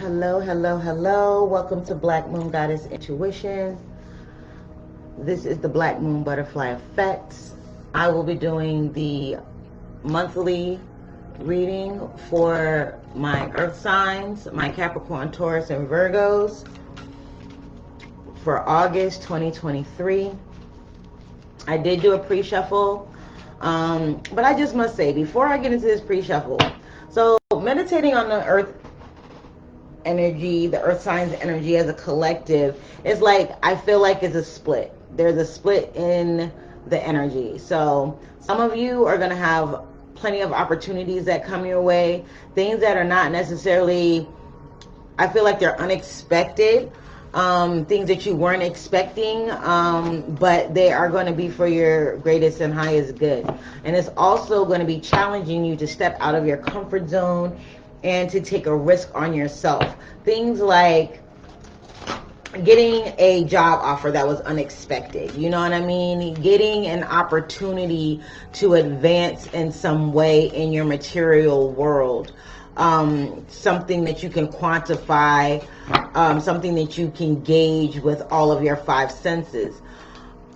Hello, hello, hello. Welcome to Black Moon Goddess Intuition. This is the BlackMoon Butterfly Effect. I will be doing the monthly reading for my Earth signs, my Capricorn, Taurus, and Virgos for August 2023. I did do a pre-shuffle, but I just must say, before I get into this pre-shuffle, so meditating on the Earth energy, the Earth signs energy as a collective, is like, I feel like it's a split. There's a split in the energy. So some of you are going to have plenty of opportunities that come your way, things that are not necessarily, I feel like they're unexpected, things that you weren't expecting, but they are going to be for your greatest and highest good. And it's also going to be challenging you to step out of your comfort zone and to take a risk on yourself. Things like getting a job offer that was unexpected, you know what I mean? Getting an opportunity to advance in some way in your material world. Something that you can quantify, something that you can gauge with all of your five senses.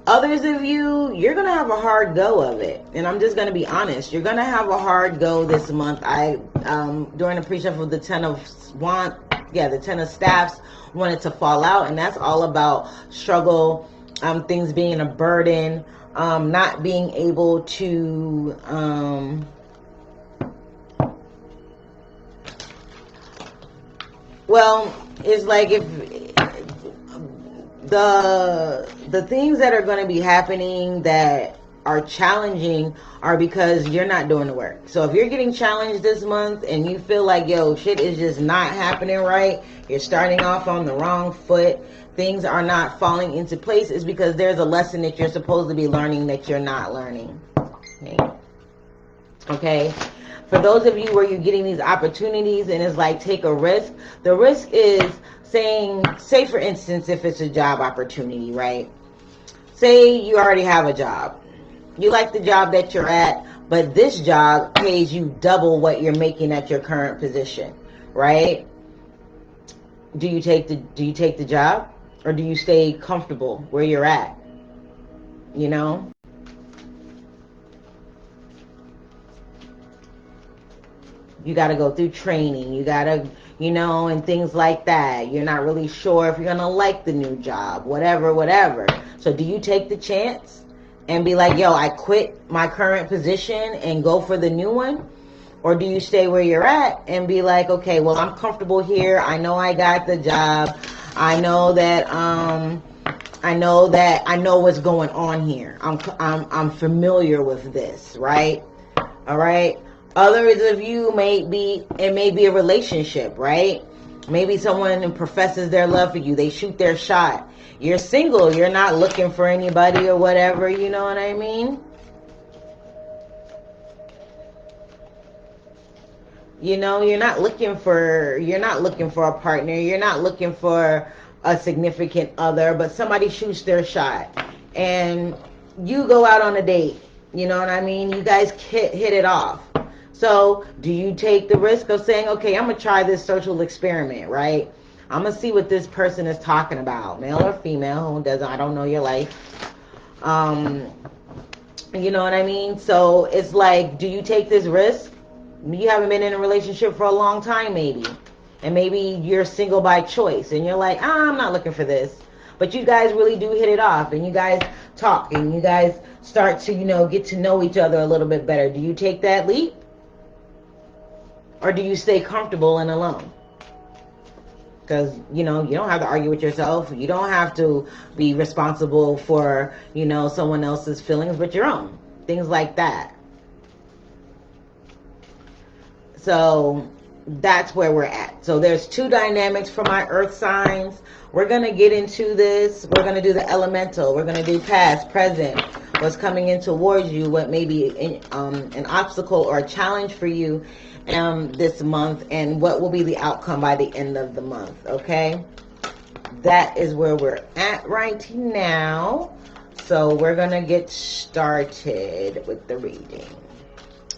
Others of you, you're going to have a hard go of it. And I'm just going to be honest. You're going to have a hard go this month. During the pre-shuffle, the Ten of Staffs wanted to fall out. And that's all about struggle, things being a burden, not being able to, well, it's like if the things that are going to be happening that are challenging are because you're not doing the work. So if you're getting challenged this month and you feel like, yo, shit is just not happening right, you're starting off on the wrong foot, things are not falling into place, is because there's a lesson that you're supposed to be learning that you're not learning. Okay? For those of you where you're getting these opportunities and it's like, take a risk, the risk is saying, say for instance, if it's a job opportunity, right? Say you already have a job. You like the job that you're at, but this job pays you double what you're making at your current position, right? Do you take the job, or do you stay comfortable where you're at? You know? You got to go through training. You got to, and things like that. You're not really sure if you're going to like the new job, whatever. So do you take the chance and be like, yo, I quit my current position and go for the new one? Or do you stay where you're at and be like, okay, well, I'm comfortable here. I know I got the job. I know that, I know what's going on here. I'm familiar with this, right? All right. Others of you it may be a relationship, right? Maybe someone professes their love for you. They shoot their shot. You're single. You're not looking for anybody or whatever. You know what I mean? You're not looking for a partner. You're not looking for a significant other, but somebody shoots their shot and you go out on a date. You know what I mean? You guys hit it off. So do you take the risk of saying, okay, I'm going to try this social experiment, right? I'm going to see what this person is talking about, male or female, I don't know your life. You know what I mean? So it's like, do you take this risk? You haven't been in a relationship for a long time, maybe. And maybe you're single by choice and you're like, I'm not looking for this. But you guys really do hit it off and you guys talk and you guys start to, get to know each other a little bit better. Do you take that leap? Or do you stay comfortable and alone? Because, you don't have to argue with yourself. You don't have to be responsible for, someone else's feelings but your own. Things like that. So that's where we're at. So there's two dynamics for my earth signs. We're going to get into this. We're going to do the elemental. We're going to do past, present, what's coming in towards you, what may be an obstacle or a challenge for you this month, and what will be the outcome by the end of the month. Okay, that is where we're at right now. So we're gonna get started with the reading.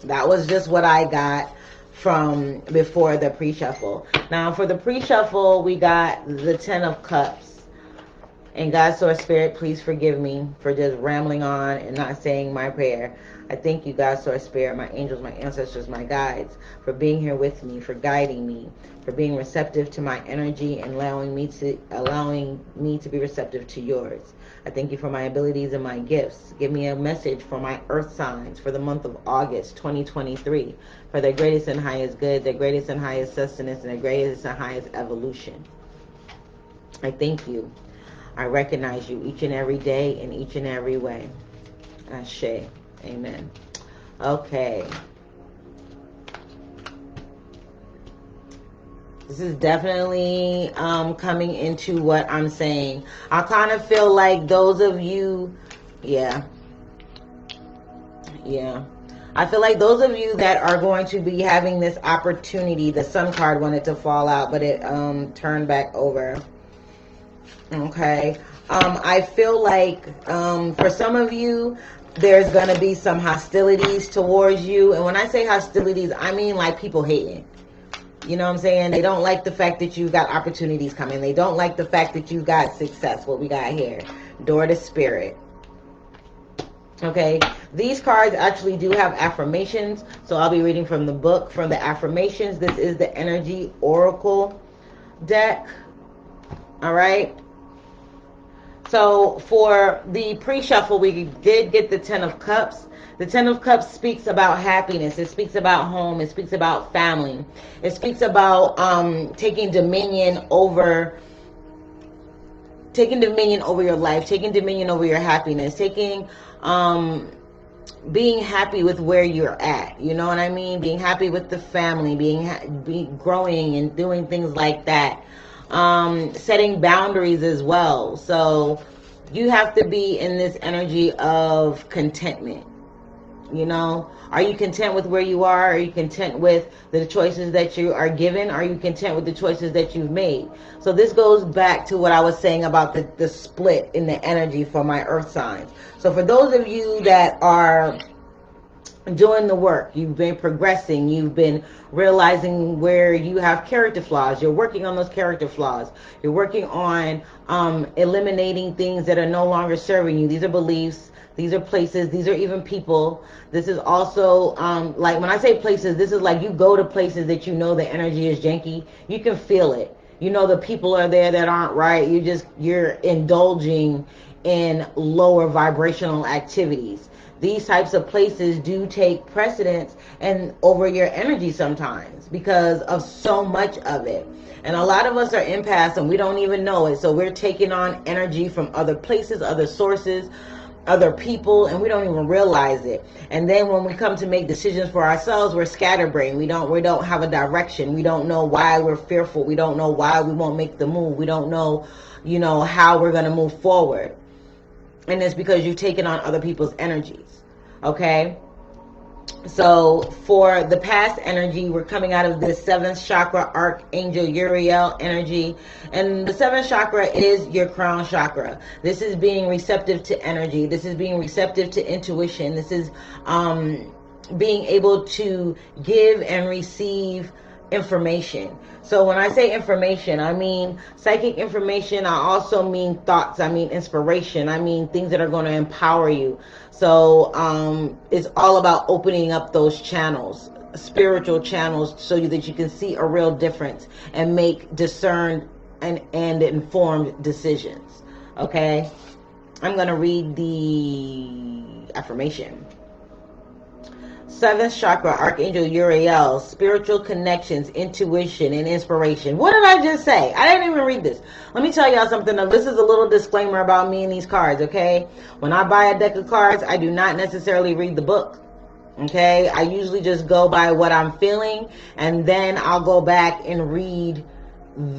That was just what I got from before the pre-shuffle. Now for the pre-shuffle, we got the 10 of Cups. And God, Source, Spirit, please forgive me for just rambling on and not saying my prayer. I thank you, God, Source, Spirit, my angels, my ancestors, my guides, for being here with me, for guiding me, for being receptive to my energy and allowing me to be receptive to yours. I thank you for my abilities and my gifts. Give me a message for my earth signs for the month of August 2023, for their greatest and highest good, their greatest and highest sustenance, and their greatest and highest evolution. I thank you. I recognize you each and every day in each and every way. Ashe. Amen. Okay. This is definitely coming into what I'm saying. I kind of feel like those of you, yeah. I feel like those of you that are going to be having this opportunity, the Sun card wanted to fall out, but it turned back over. Okay. I feel like for some of you, there's going to be some hostilities towards you. And when I say hostilities, I mean like people hating. You know what I'm saying? They don't like the fact that you got opportunities coming. They don't like the fact that you got success. What we got here. Door to Spirit. Okay. These cards actually do have affirmations. So I'll be reading from the book, from the affirmations. This is the Energy Oracle deck. All right. So for the pre-shuffle, we did get the 10 of Cups. The 10 of Cups speaks about happiness. It speaks about home. It speaks about family. It speaks about taking dominion over your life, taking dominion over your happiness, being happy with where you're at. You know what I mean? Being happy with the family, growing and doing things like that. Setting boundaries as well. So you have to be in this energy of contentment. You know, are you content with where you are? Are you content with the choices that you are given? Are you content with the choices that you've made? So this goes back to what I was saying about the split in the energy for my earth signs. So for those of you that are doing the work, you've been progressing, you've been realizing where you have character flaws, you're working on those character flaws, you're working on eliminating things that are no longer serving you. These are beliefs, these are places, these are even people. This is also like when I say places, this is like you go to places that you know the energy is janky, you can feel it. You know the people are there that aren't right. You're indulging in lower vibrational activities. These types of places do take precedence and over your energy sometimes because of so much of it. And a lot of us are empaths and we don't even know it. So we're taking on energy from other places, other sources, other people, and we don't even realize it. And then when we come to make decisions for ourselves, we're scatterbrained. We don't have a direction. We don't know why we're fearful. We don't know why we won't make the move. We don't know, how we're going to move forward. And it's because you've taken on other people's energies. Okay? So for the past energy, we're coming out of this 7th chakra, Archangel Uriel energy. And the 7th chakra is your crown chakra. This is being receptive to energy. This is being receptive to intuition. This is being able to give and receive information. So when I say information, I mean psychic information. I also mean thoughts. I mean inspiration. I mean things that are going to empower you. So it's all about opening up those channels, spiritual channels, so that you can see a real difference and make discerned and informed decisions. Okay? I'm going to read the affirmation. 7th chakra, Archangel Uriel, spiritual connections, intuition, and inspiration. What did I just say? I didn't even read this. Let me tell y'all something. This is a little disclaimer about me and these cards, okay? When I buy a deck of cards, I do not necessarily read the book, okay? I usually just go by what I'm feeling, and then I'll go back and read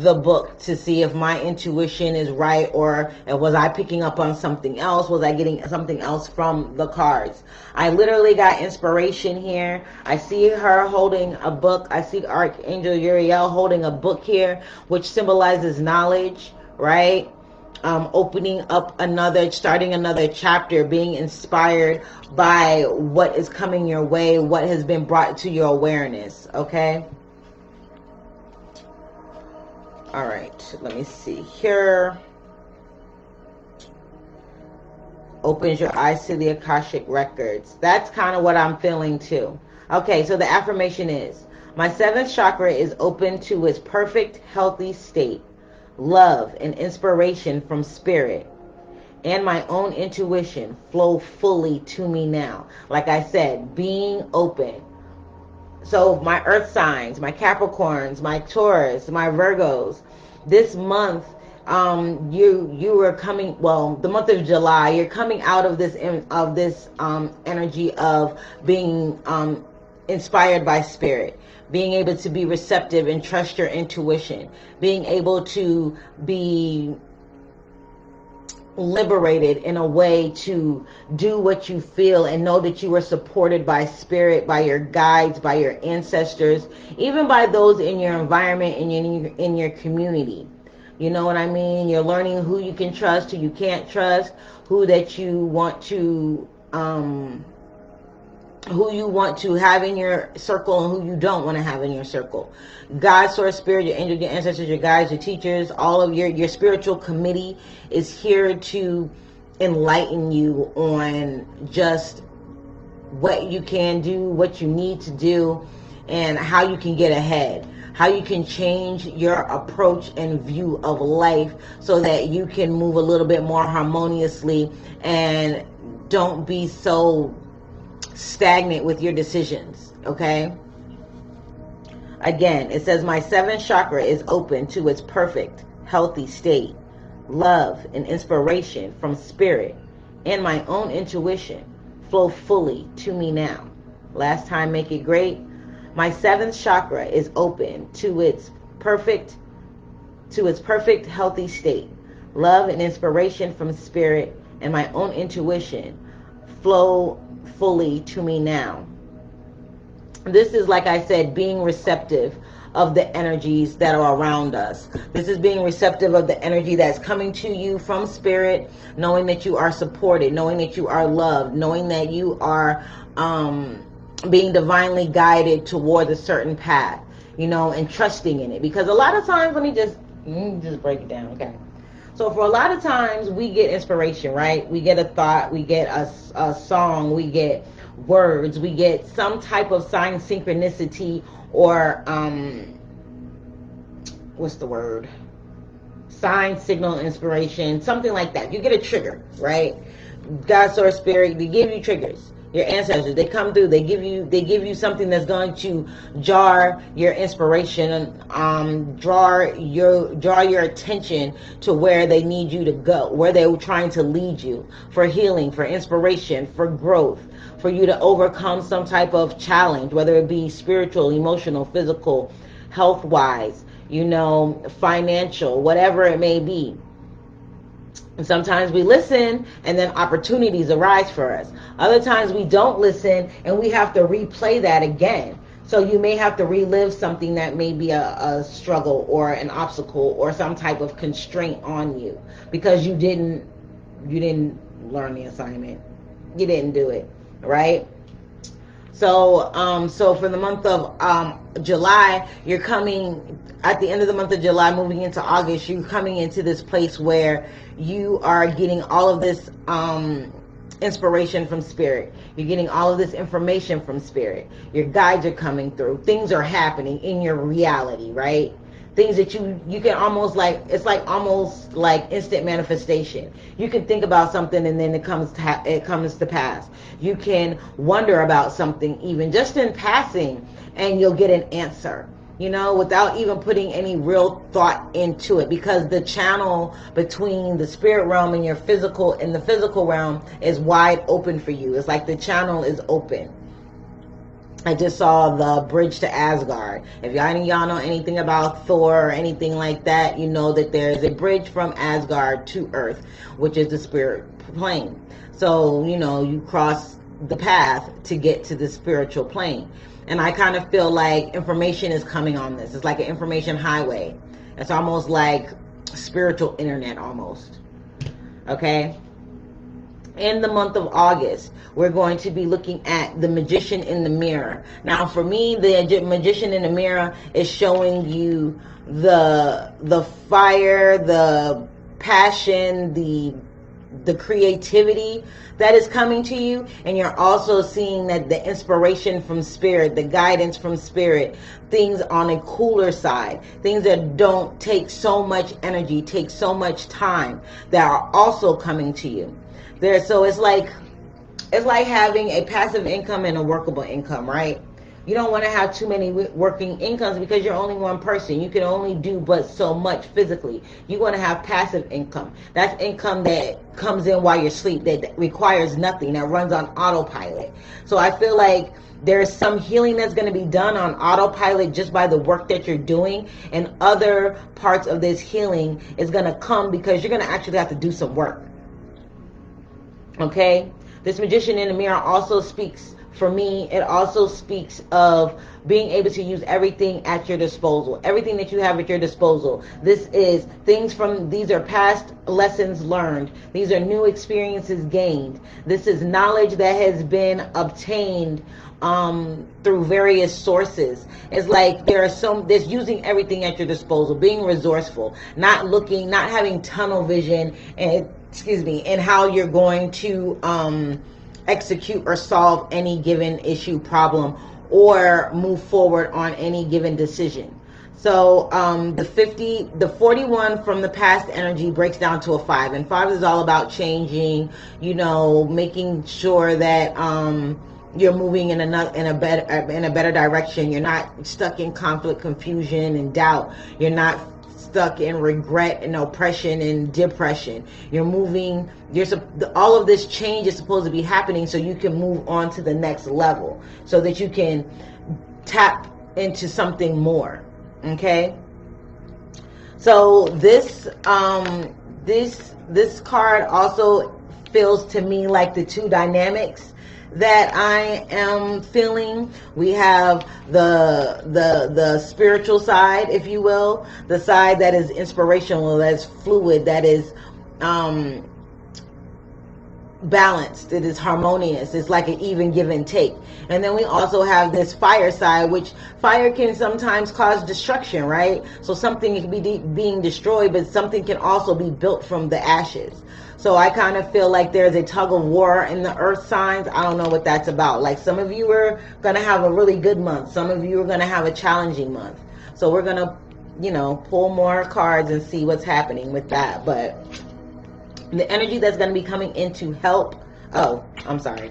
the book to see if my intuition is right, or was I picking up on something else? Was I getting something else from the cards? I literally got inspiration here. I see her holding a book. I see Archangel Uriel holding a book here, which symbolizes knowledge, right? opening up starting another chapter, being inspired by what is coming your way, what has been brought to your awareness, okay? All right, let me see here. Opens your eyes to the Akashic records. That's kind of what I'm feeling too. Okay, so the affirmation is, my seventh chakra is open to its perfect, healthy state. Love and inspiration from spirit and my own intuition flow fully to me now. Like I said, being open. So my earth signs, my Capricorns, my Taurus, my Virgos, this month, you were coming, well, the month of July, you're coming out of this energy of being inspired by spirit, being able to be receptive and trust your intuition, being able to be liberated in a way to do what you feel and know that you are supported by spirit, by your guides, by your ancestors, even by those in your environment and in your community. You know what I mean? You're learning who you can trust, who you can't trust, who you want to have in your circle and who you don't want to have in your circle. God, source, spirit, your angels, your ancestors, your guides, your teachers, all of your spiritual committee is here to enlighten you on just what you can do, what you need to do, and how you can get ahead. How you can change your approach and view of life so that you can move a little bit more harmoniously and don't be so stagnant with your decisions, okay? Again, it says, my seventh chakra is open to its perfect, healthy state. Love and inspiration from spirit and my own intuition flow fully to me now. Last time, make it great. My seventh chakra is open to its perfect, healthy state. Love and inspiration from spirit and my own intuition flow fully to me now. This is, like I said, being receptive of the energies that are around us. This is being receptive of the energy that's coming to you from spirit, knowing that you are supported, knowing that you are loved, knowing that you are being divinely guided toward a certain path, you know, and trusting in it. Because a lot of times, let me just break it down, okay? So for a lot of times, we get inspiration, right? We get a thought, we get a song, we get words, we get some type of sign, synchronicity, or what's the word? Sign, signal, inspiration, something like that. You get a trigger, right? God, source, spirit, they give you triggers. Your ancestors, they come through, they give you something that's going to jar your inspiration and draw your attention to where they need you to go, where they're trying to lead you, for healing, for inspiration, for growth, for you to overcome some type of challenge, whether it be spiritual, emotional, physical, health-wise, you know, financial, whatever it may be. And sometimes we listen and then opportunities arise for us. Other times we don't listen and we have to replay that again. So you may have to relive something that may be a struggle or an obstacle or some type of constraint on you because you didn't learn the assignment. You didn't do it, right? So so for the month of July, you're coming at the end of the month of July, moving into August, you're coming into this place where you are getting all of this inspiration from spirit. You're getting all of this information from spirit. Your guides are coming through. Things are happening in your reality, right? Things that you can almost like, it's like almost like instant manifestation. You can think about something and then it comes to pass. You can wonder about something even just in passing and you'll get an answer, you know, without even putting any real thought into it, because the channel between the spirit realm and the physical realm is wide open for you. It's like the channel is open. I just saw the bridge to Asgard. If y'all know anything about Thor or anything like that, you know that there's a bridge from Asgard to Earth, which is the spirit plane. So, you know, you cross the path to get to the spiritual plane. And I kind of feel like information is coming on this. It's like an information highway. It's almost like spiritual internet almost. okay? In the month of August, we're going to be looking at the Magician in the Mirror. Now, for me, the Magician in the Mirror is showing you the fire, the passion, the creativity that is coming to you, and you're also seeing that the inspiration from spirit, the guidance from spirit, things on a cooler side, things that don't take so much energy, take so much time, that are also coming to you. So it's like having a passive income and a workable income, right? You don't want to have too many working incomes because you're only one person. You can only do but so much physically. You want to have passive income. That's income that comes in while you're asleep, that requires nothing, that runs on autopilot. So I feel like there's some healing that's going to be done on autopilot just by the work that you're doing, and other parts of this healing is going to come because you're going to actually have to do some work. Okay? This Magician in the Mirror also speaks, for me, it also speaks of being able to use everything at your disposal. Everything that you have at your disposal. This is things these are past lessons learned. These are new experiences gained. This is knowledge that has been obtained through various sources. It's like there's using everything at your disposal, being resourceful, not having tunnel vision, and how you're going to execute or solve any given issue, problem, or move forward on any given decision. So the 41 from the past energy breaks down to a 5, and 5 is all about changing, making sure that you're moving in a better direction. You're not stuck in conflict, confusion, and doubt. You're not stuck in regret and oppression and depression. You're moving. All of this change is supposed to be happening so you can move on to the next level, so that you can tap into something more. Okay. So this card also feels to me like the two dynamics that I am feeling. We have the spiritual side, if you will, the side that is inspirational, that's fluid, that is balanced, it is harmonious, it's like an even give and take. And then we also have this fire side, which fire can sometimes cause destruction, right? So something can be being destroyed, but something can also be built from the ashes. So I kind of feel like there's a tug of war in the earth signs. I don't know what that's about. Like, some of you are going to have a really good month. Some of you are going to have a challenging month. So we're going to, pull more cards and see what's happening with that. But the energy that's going to be coming in to help. Oh, I'm sorry.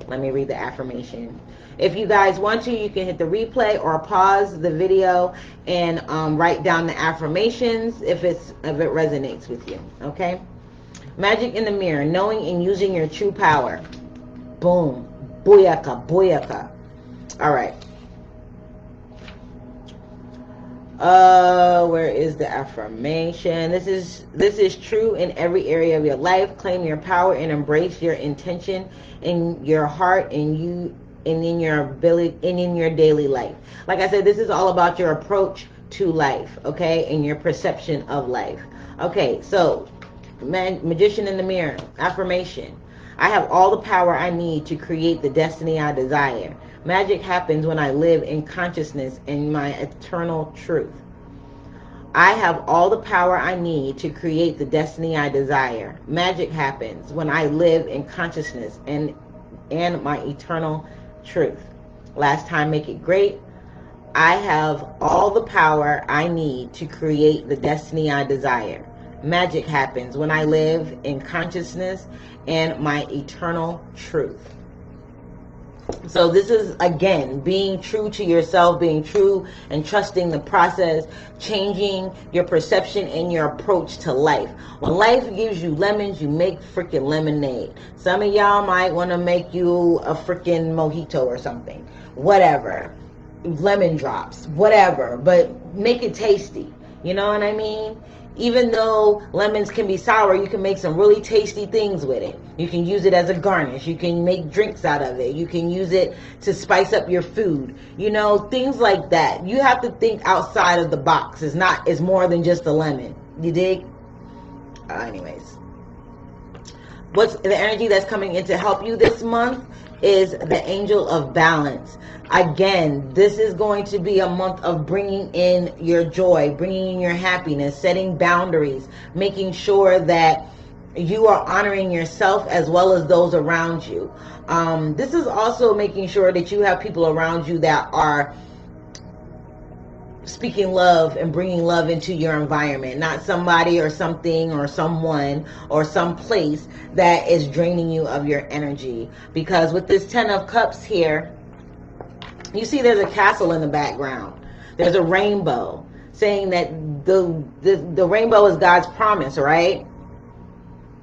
Let me read the affirmation. If you guys want to, you can hit the replay or pause the video and write down the affirmations if it resonates with you. Okay? Magic in the Mirror, knowing and using your true power. Boom. Booyaka, booyaka. All right. Where is the affirmation? This is true in every area of your life. Claim your power and embrace your intention in your heart and in your ability and in your daily life. Like I said, this is all about your approach to life, okay, and your perception of life. Okay, so Magician in the Mirror, affirmation. I have all the power I need to create the destiny I desire. Magic happens when I live in consciousness and my eternal truth. I have all the power I need to create the destiny I desire. Magic happens when I live in consciousness and my eternal truth. Last time, make it great. I have all the power I need to create the destiny I desire. Magic happens when I live in consciousness and my eternal truth. So this is, again, being true to yourself, being true and trusting the process, changing your perception and your approach to life. When life gives you lemons, you make freaking lemonade. Some of y'all might want to make you a freaking mojito or something. Whatever. Lemon drops. Whatever. But make it tasty. You know what I mean? Even though lemons can be sour, you can make some really tasty things with it. You can use it as a garnish. You can make drinks out of it. You can use it to spice up your food. Things like that. You have to think outside of the box. It's more than just a lemon. You dig? Anyways. What's the energy that's coming in to help you this month is the Angel of Balance. Again, this is going to be a month of bringing in your joy, bringing in your happiness, setting boundaries, making sure that you are honoring yourself as well as those around you. This is also making sure that you have people around you that are speaking love and bringing love into your environment, not somebody or something or someone or some place that is draining you of your energy. Because with this 10 of Cups here, you see there's a castle in the background. There's a rainbow, saying that the rainbow is God's promise, right?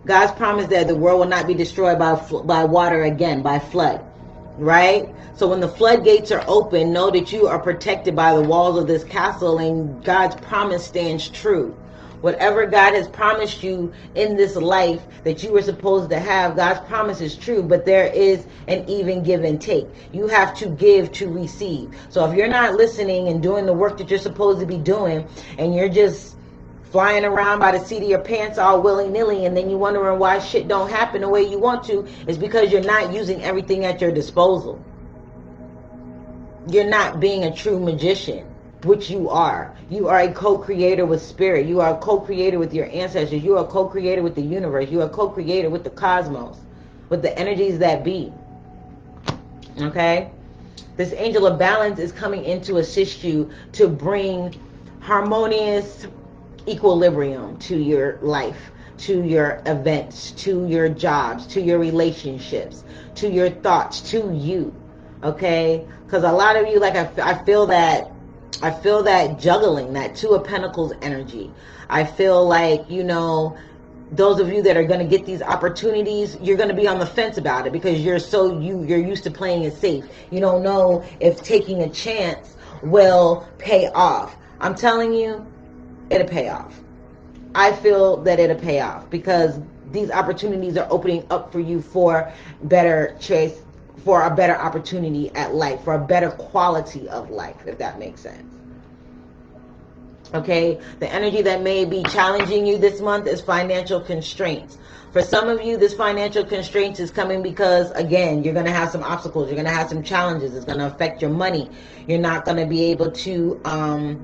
God's promise that the world will not be destroyed by water again, by flood, right? So when the floodgates are open, know that you are protected by the walls of this castle, and God's promise stands true. Whatever God has promised you in this life that you were supposed to have, God's promise is true, but there is an even give and take. You have to give to receive. So if you're not listening and doing the work that you're supposed to be doing, and you're just flying around by the seat of your pants all willy-nilly, and then you wondering why shit don't happen the way you want to, is because you're not using everything at your disposal. You're not being a true magician, which you are. You are a co-creator with spirit. You are a co-creator with your ancestors. You are a co-creator with the universe. You are a co-creator with the cosmos, with the energies that be. Okay? This Angel of Balance is coming in to assist you to bring harmonious equilibrium to your life, to your events, to your jobs, to your relationships, to your thoughts, to you. Okay? Because a lot of you, like, I feel that juggling, that Two of Pentacles energy. I feel like, you know, those of you that are going to get these opportunities, you're going to be on the fence about it because you're used to playing it safe. You don't know if taking a chance will pay off. I'm telling you, it'll pay off. I feel that it'll pay off because these opportunities are opening up for you for better choice, for a better opportunity at life, for a better quality of life, if that makes sense. Okay, the energy that may be challenging you this month is financial constraints. For some of you, this financial constraints is coming because, again, you're going to have some obstacles. You're going to have some challenges. It's going to affect your money. You're not going to be able to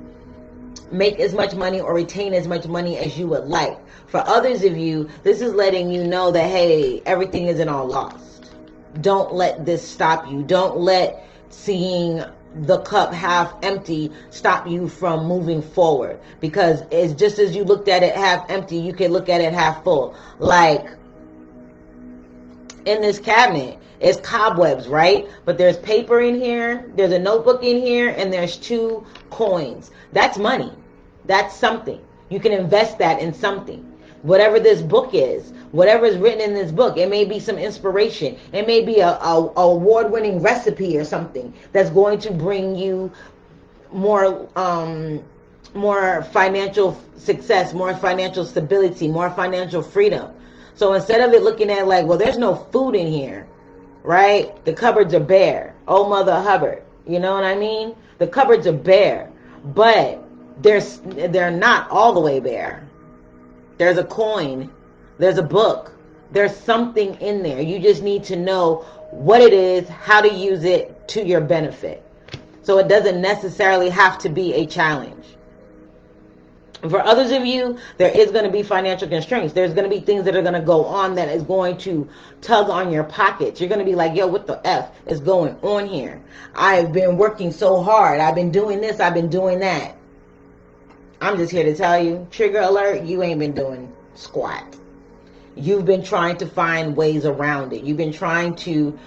make as much money or retain as much money as you would like. For others of you, this is letting you know that, hey, everything isn't all lost. Don't let this stop you. Don't let seeing the cup half empty stop you from moving forward, because it's just as you looked at it half empty, you can look at it half full. Like in this cabinet, it's cobwebs, right? But there's paper in here, there's a notebook in here, and there's 2 coins. That's money. That's something. You can invest that in something. Whatever this book is, whatever is written in this book, it may be some inspiration. It may be a award-winning recipe or something that's going to bring you more financial success, more financial stability, more financial freedom. So instead of it looking at like, well, there's no food in here, right? The cupboards are bare. Oh, Mother Hubbard. You know what I mean? The cupboards are bare, but they're not all the way bare. There's a coin. There's a book. There's something in there. You just need to know what it is, how to use it to your benefit. So it doesn't necessarily have to be a challenge. For others of you, there is going to be financial constraints. There's going to be things that are going to go on that is going to tug on your pockets. You're going to be like, yo, what the F is going on here? I've been working so hard. I've been doing this. I've been doing that. I'm just here to tell you, trigger alert, you ain't been doing squat. You've been trying to find ways around it. You've been trying to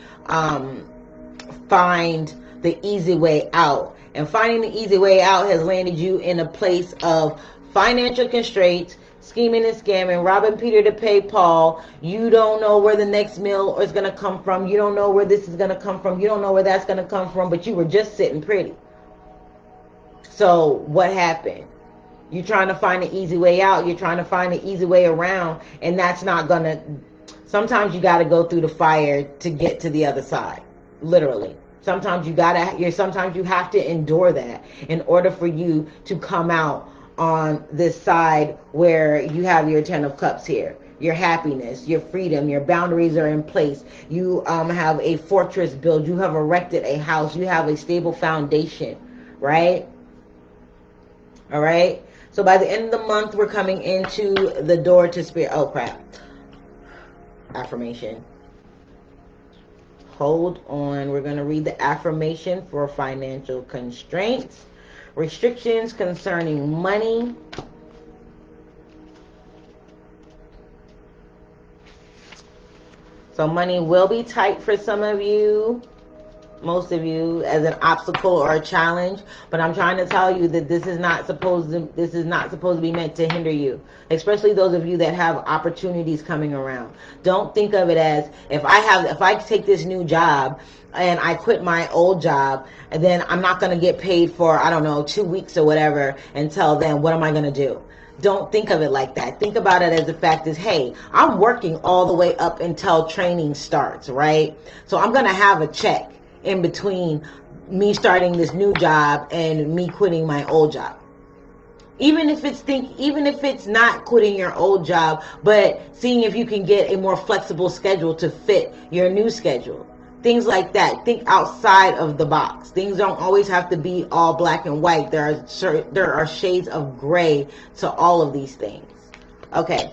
find the easy way out. And finding the easy way out has landed you in a place of financial constraints, scheming and scamming, robbing Peter to pay Paul. You don't know where the next meal is going to come from. You don't know where this is going to come from. You don't know where that's going to come from, but you were just sitting pretty. So what happened? You're trying to find an easy way out. You're trying to find an easy way around. And that's not going to... Sometimes you got to go through the fire to get to the other side. Literally. Sometimes you have to endure that in order for you to come out on this side where you have your 10 of Cups here. your happiness, your freedom, your boundaries are in place. You have a fortress built. You have erected a house. You have a stable foundation, right? All right. So by the end of the month, we're coming into the door to spirit. Oh, crap. Affirmation. Hold on. We're going to read the affirmation for financial constraints, restrictions concerning money. So money will be tight for some of you, most of you, as an obstacle or a challenge. But I'm trying to tell you that this is not supposed to be meant to hinder you, especially those of you that have opportunities coming around. Don't think of it as, if I take this new job and I quit my old job, and then I'm not going to get paid for, I don't know, 2 weeks or whatever. Until then, what am I going to do? Don't think of it like that. Think about it as the fact is, hey, I'm working all the way up until training starts, right? So I'm going to have a check in between me starting this new job and me quitting my old job. Even if it's not quitting your old job, but seeing if you can get a more flexible schedule to fit your new schedule. Things like that. Think outside of the box. Things don't always have to be all black and white. There are shades of gray to all of these things. Okay.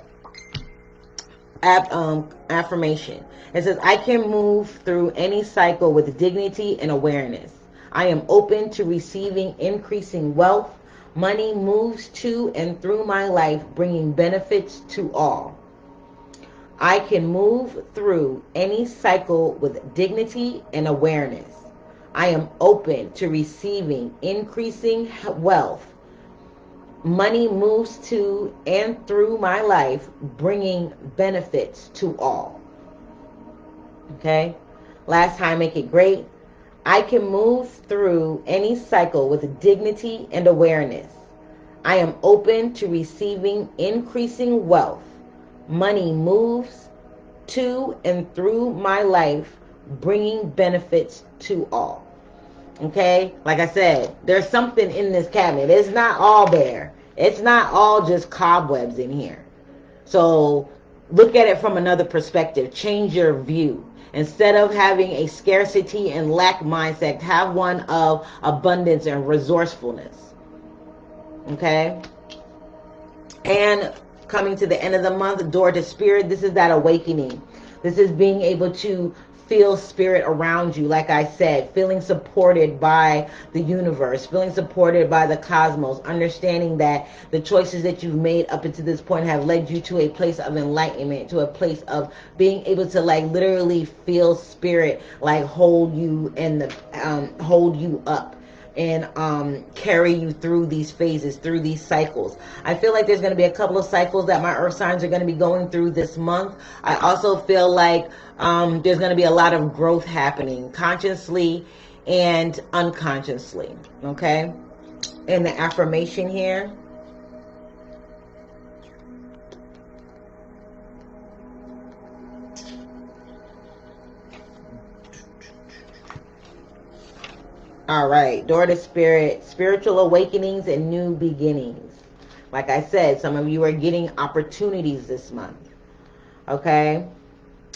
Affirmation. It says, I can move through any cycle with dignity and awareness. I am open to receiving increasing wealth. Money moves to and through my life, bringing benefits to all. I can move through any cycle with dignity and awareness. I am open to receiving increasing wealth. Money moves to and through my life, bringing benefits to all. Okay? Last time, make it great. I can move through any cycle with dignity and awareness. I am open to receiving increasing wealth. Money moves to and through my life, bringing benefits to all. Okay? Like I said, there's something in this cabinet. It's not all bare. It's not all just cobwebs in here. So look at it from another perspective. Change your view. Instead of having a scarcity and lack mindset, have one of abundance and resourcefulness. Okay? And coming to the end of the month, door to spirit, this is that awakening. This is being able to feel spirit around you, like I said, feeling supported by the universe, feeling supported by the cosmos, understanding that the choices that you've made up until this point have led you to a place of enlightenment, to a place of being able to like literally feel spirit like hold you and hold you up and carry you through these phases, through these cycles. I feel like there's going to be a couple of cycles that my earth signs are going to be going through this month. I also feel like there's going to be a lot of growth happening consciously and unconsciously. Okay? And the affirmation here. All right, door to spirit, spiritual awakenings and new beginnings. Like I said, some of you are getting opportunities this month. Okay?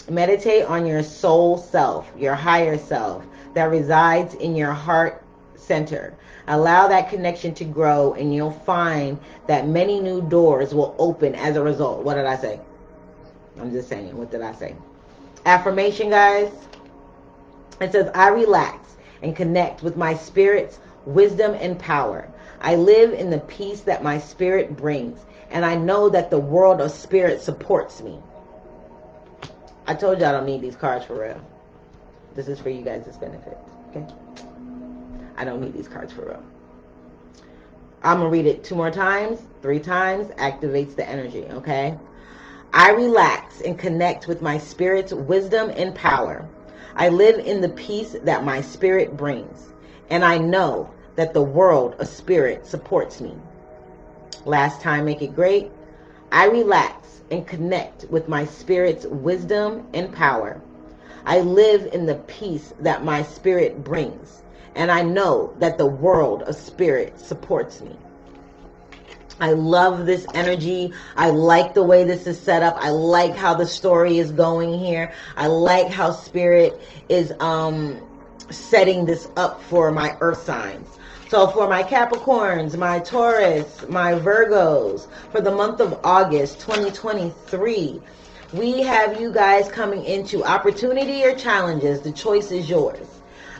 Meditate on your soul self, your higher self that resides in your heart center. Allow that connection to grow and you'll find that many new doors will open as a result. What did I say? I'm just saying, what did I say? Affirmation, guys. It says, I relax and connect with my spirit's wisdom and power. I live in the peace that my spirit brings, and I know that the world of spirit supports me. I told you I don't need these cards for real. This is for you guys' benefit, okay? I don't need these cards for real. I'm going to read it 2 more times, 3 times, activates the energy, okay? I relax and connect with my spirit's wisdom and power. I live in the peace that my spirit brings, and I know that the world of spirit supports me. Last time, make it great. I relax and connect with my spirit's wisdom and power. I live in the peace that my spirit brings, and I know that the world of spirit supports me. I love this energy. I like the way this is set up. I like how the story is going here. I like how spirit is setting this up for my earth signs. So for my Capricorns, my Taurus, my Virgos, for the month of August 2023, we have you guys coming into opportunity or challenges. The choice is yours.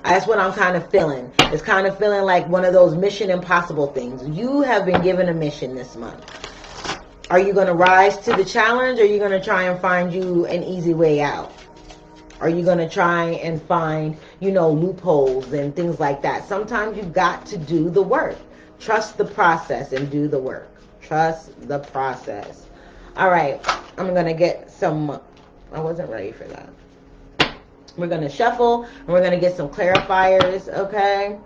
That's what I'm kind of feeling. It's kind of feeling like one of those Mission Impossible things. You have been given a mission this month. Are you going to rise to the challenge, or are you going to try and find you an easy way out? Are you going to try and find, you know, loopholes and things like that? Sometimes you've got to do the work. Trust the process and do the work. Trust the process. All right. I'm going to get some... I wasn't ready for that. We're going to shuffle, and we're going to get some clarifiers, okay?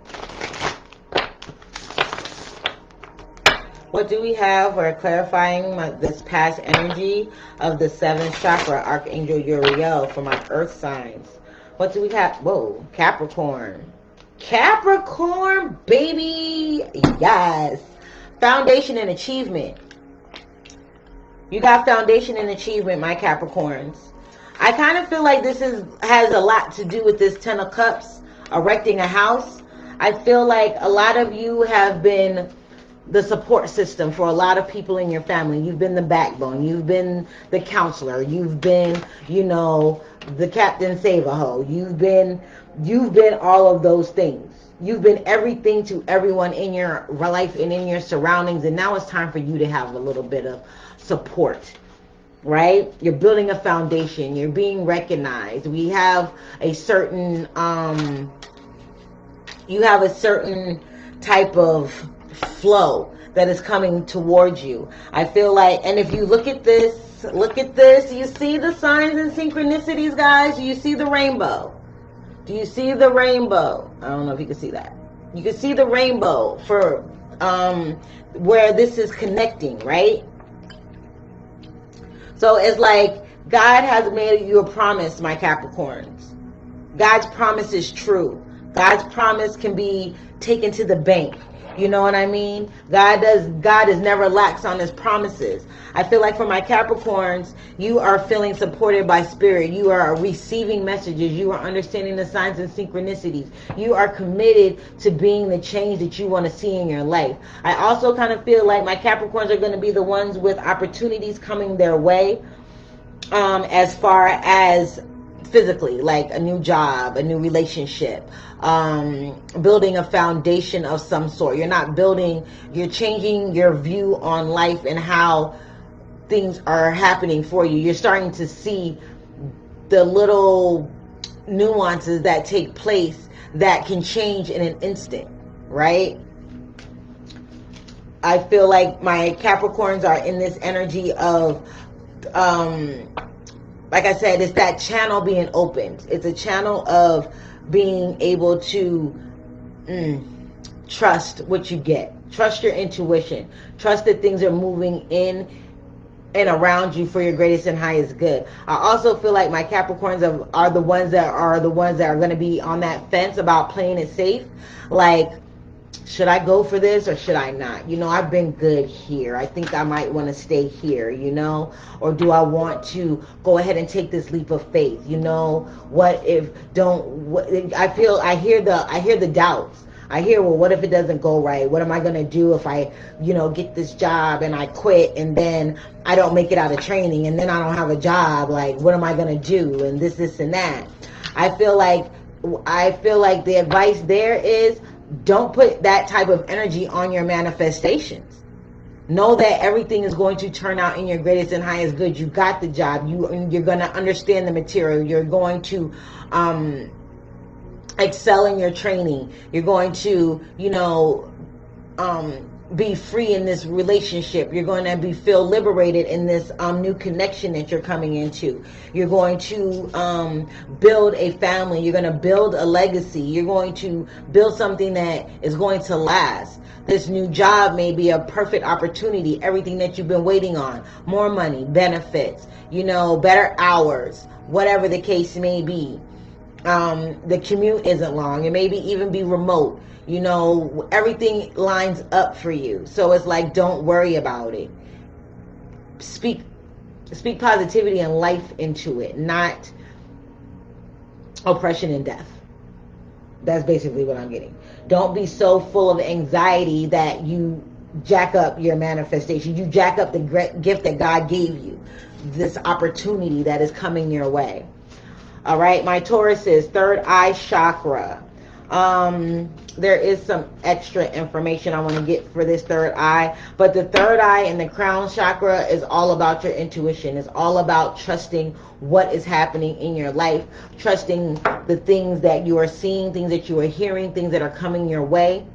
What do we have? We're clarifying this past energy of the 7th chakra, Archangel Uriel, for my earth signs. What do we have? Whoa, Capricorn. Capricorn, baby. Yes. Foundation and achievement. You got foundation and achievement, my Capricorns. I kind of feel like this has a lot to do with this 10 of Cups, erecting a house. I feel like a lot of you have been the support system for a lot of people in your family. You've been the backbone. You've been the counselor. You've been, you know, the Captain Save-A-Ho. You've been all of those things. You've been everything to everyone in your life and in your surroundings. And now it's time for you to have a little bit of support. Right? You're building a foundation. You're being recognized. We have a certain, you have a certain type of flow that is coming towards you. I feel like, and if you look at this, you see the signs and synchronicities, guys? Do you see the rainbow? Do you see the rainbow? I don't know if you can see that. You can see the rainbow for, where this is connecting, right? So it's like God has made you a promise, my Capricorns. God's promise is true. God's promise can be taken to the bank. You know what I mean? God is never lax on his promises. I feel like for my Capricorns, you are feeling supported by spirit. You are receiving messages. You are understanding the signs and synchronicities. You are committed to being the change that you want to see in your life. I also kind of feel like my Capricorns are going to be the ones with opportunities coming their way, as far as physically, like a new job, a new relationship, building a foundation of some sort. You're changing your view on life and how things are happening for you. You're starting to see the little nuances that take place that can change in an instant, right? I feel like my Capricorns are in this energy of, like I said, it's that channel being opened. It's a channel of being able to trust what you get. Trust your intuition. Trust that things are moving in and around you for your greatest and highest good. I also feel like my Capricorns are the ones that are going to be on that fence about playing it safe. Like, should I go for this or should I not? You know, I've been good here. I think I might want to stay here, you know? Or do I want to go ahead and take this leap of faith? You know, I hear the doubts. I hear, well, what if it doesn't go right? What am I going to do if I, you know, get this job and I quit and then I don't make it out of training and then I don't have a job? Like, what am I going to do? And this and that. I feel like the advice there is, don't put that type of energy on your manifestations. Know that everything is going to turn out in your greatest and highest good. You got the job. You're going to understand the material. You're going to excel in your training. You're going to, you know, be free in this relationship. You're going to feel liberated in this new connection that you're coming into. You're going to build a family. You're going to build a legacy. You're going to build something that is going to last. This new job may be a perfect opportunity. Everything that you've been waiting on. More money, benefits, you know, better hours, whatever the case may be. The commute isn't long. It maybe even be remote. You know, everything lines up for you. So it's like, don't worry about it. Speak positivity and life into it, not oppression and death. That's basically what I'm getting. Don't be so full of anxiety that you jack up your manifestation. You jack up the gift that God gave you. This opportunity that is coming your way. All right, my Tauruses, third eye chakra. There is some extra information I want to get for this third eye, but the third eye and the crown chakra is all about your intuition. It's all about trusting what is happening in your life, trusting the things that you are seeing, things that you are hearing, things that are coming your way.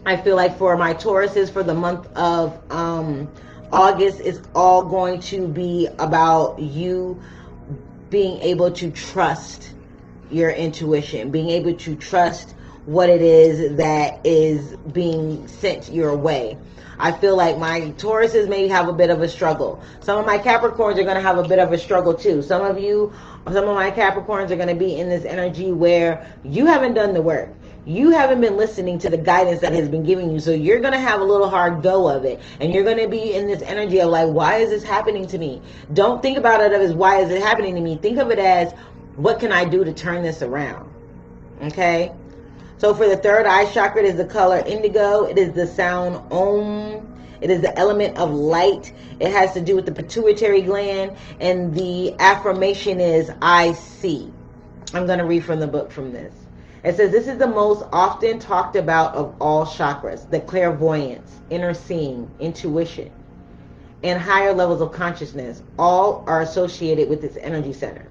I feel like for my Tauruses, for the month of August, it's all going to be about you being able to trust your intuition, being able to trust what it is that is being sent your way. I feel like my Tauruses maybe have a bit of a struggle. Some of my Capricorns are going to have a bit of a struggle too. Some of my Capricorns are going to be in this energy where you haven't done the work. You haven't been listening to the guidance that has been giving you. So you're going to have a little hard go of it. And you're going to be in this energy of like, why is this happening to me? Don't think about it as why is it happening to me? Think of it as, what can I do to turn this around? Okay? So for the third eye chakra, it is the color indigo. It is the sound Om. It is the element of light. It has to do with the pituitary gland. And the affirmation is, I see. I'm going to read from the book from this. It says, this is the most often talked about of all chakras. The clairvoyance, inner seeing, intuition, and higher levels of consciousness. All are associated with this energy center.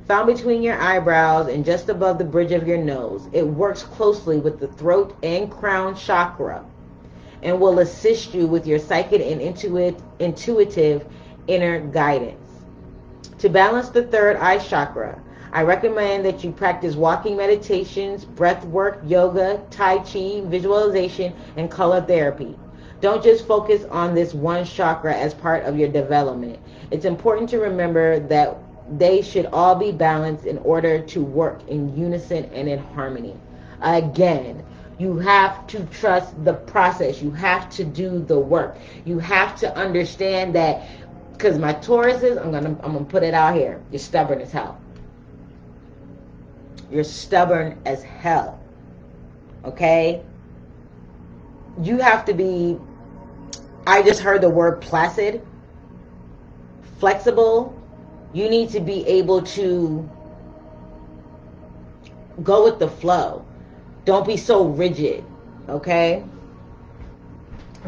Found between your eyebrows and just above the bridge of your nose, it works closely with the throat and crown chakra and will assist you with your psychic and intuitive inner guidance. To balance the third eye chakra, I recommend that you practice walking meditations, breath work, yoga, tai chi, visualization, and color therapy. Don't just focus on this one chakra as part of your development. It's important to remember that they should all be balanced in order to work in unison and in harmony. Again, you have to trust the process. You have to do the work. You have to understand that, because my Tauruses, I'm gonna put it out here. You're stubborn as hell. You're stubborn as hell. Okay? You have to be, I just heard the word placid, flexible. You need to be able to go with the flow. Don't be so rigid, okay?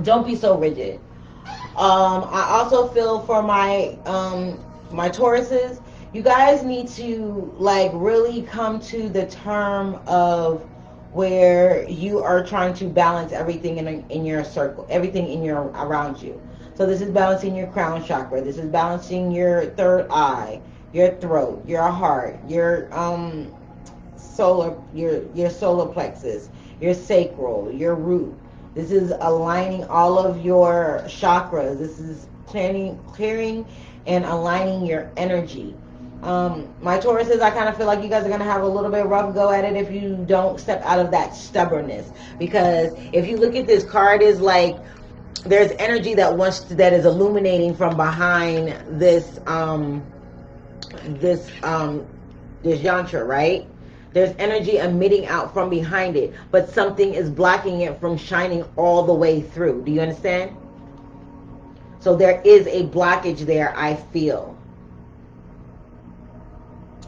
Don't be so rigid. I also feel for my my Tauruses, you guys need to like really come to the term of where you are trying to balance everything in your circle, everything in your around you. So this is balancing your crown chakra. This is balancing your third eye, your throat, your heart, your solar plexus, your sacral, your root. This is aligning all of your chakras. This is clearing and aligning your energy. My Tauruses, I kind of feel like you guys are going to have a little bit rough go at it if you don't step out of that stubbornness. Because if you look at this card, is like there's energy that is illuminating from behind this this yantra, right? There's energy emitting out from behind it, but something is blocking it from shining all the way through. Do you understand? So there is a blockage there, I feel.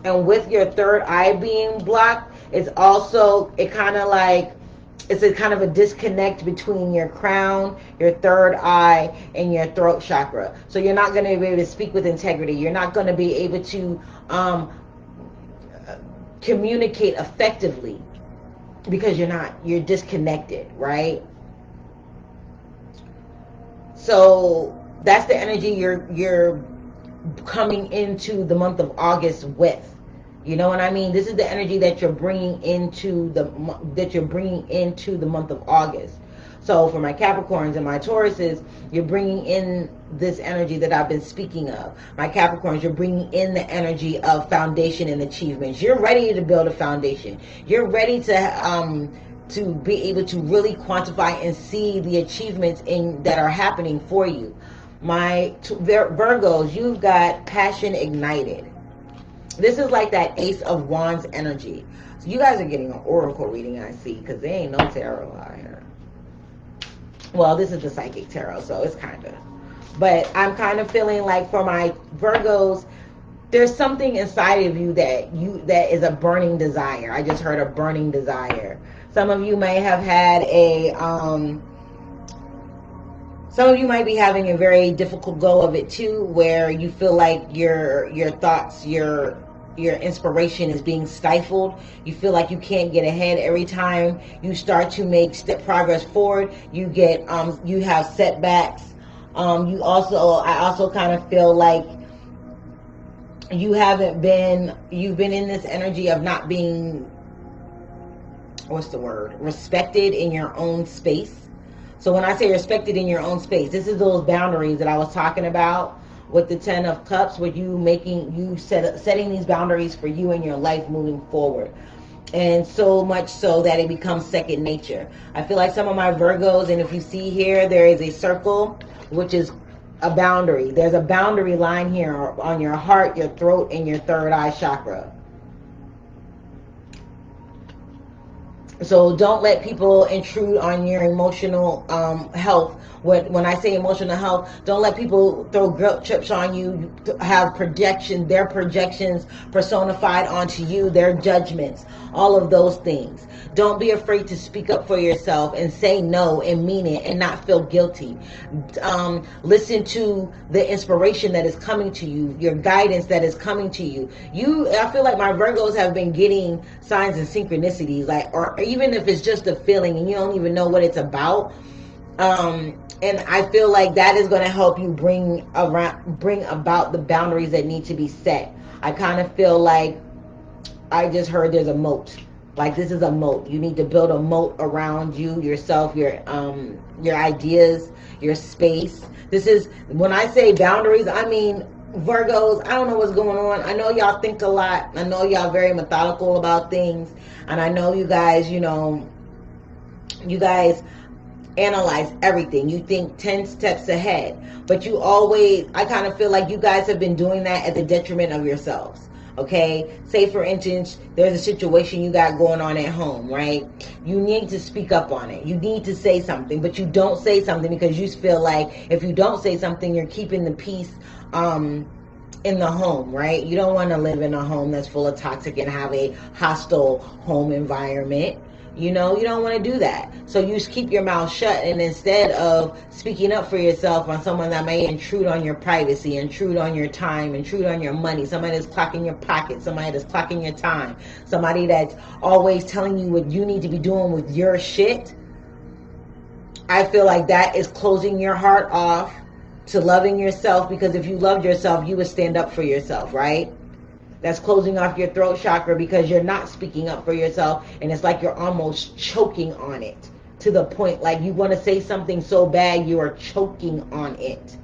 And with your third eye being blocked, it's also, it's a kind of a disconnect between your crown, your third eye, and your throat chakra. So you're not going to be able to speak with integrity. You're not going to be able to communicate effectively because you're disconnected, right? So that's the energy you're coming into the month of August with. You know what I mean? This is the energy that you're bringing into the month of August. So for my Capricorns and my Tauruses, you're bringing in this energy that I've been speaking of. My Capricorns, you're bringing in the energy of foundation and achievements. You're ready to build a foundation. You're ready to be able to really quantify and see the achievements that are happening for you. My Virgos, you've got passion ignited. This is like that Ace of Wands energy. So you guys are getting an oracle reading, I see, because there ain't no tarot out here. Well, this is the psychic tarot, so it's kind of. But I'm kind of feeling like for my Virgos, there's something inside of you that is a burning desire. I just heard a burning desire. Some of you may have had some of you might be having a very difficult go of it too, where you feel like your thoughts, your inspiration is being stifled. You feel like you can't get ahead. Every time you start to make progress forward, you get you have setbacks. I also kind of feel like you've been in this energy of not being, respected in your own space. So when I say respected in your own space, this is those boundaries that I was talking about with the 10 of Cups, with you setting these boundaries for you in your life moving forward. And so much so that it becomes second nature. I feel like some of my Virgos, and if you see here, there is a circle, which is a boundary. There's a boundary line here on your heart, your throat, and your third eye chakra. So don't let people intrude on your emotional health. When I say emotional health, don't let people throw guilt trips on you, have their projections personified onto you, their judgments, all of those things. Don't be afraid to speak up for yourself and say no and mean it and not feel guilty. Listen to the inspiration that is coming to you, your guidance that is coming to you. I feel like my Virgos have been getting signs and synchronicities, or even if it's just a feeling and you don't even know what it's about. And I feel like that is going to help you bring about the boundaries that need to be set. I kind of feel like I just heard there's a moat. Like this is a moat. You need to build a moat around you, yourself, your ideas, your space. This is, when I say boundaries, I mean Virgos, I don't know what's going on. I know y'all think a lot. I know y'all very methodical about things. And I know you guys, you guys analyze everything. You think 10 steps ahead. But I kind of feel like you guys have been doing that at the detriment of yourselves. Okay? Say, for instance, there's a situation you got going on at home, right? You need to speak up on it. You need to say something, but you don't say something because you feel like if you don't say something, you're keeping the peace in the home, right? You don't want to live in a home that's full of toxic and have a hostile home environment. You don't want to do that. So you just keep your mouth shut, and instead of speaking up for yourself on someone that may intrude on your privacy, intrude on your time, intrude on your money, somebody that's clocking your pocket, somebody that's clocking your time, somebody that's always telling you what you need to be doing with your shit, I feel like that is closing your heart off to loving yourself, because if you loved yourself, you would stand up for yourself, right? That's closing off your throat chakra because you're not speaking up for yourself, and it's like you're almost choking on it to the point like you want to say something so bad you are choking on it.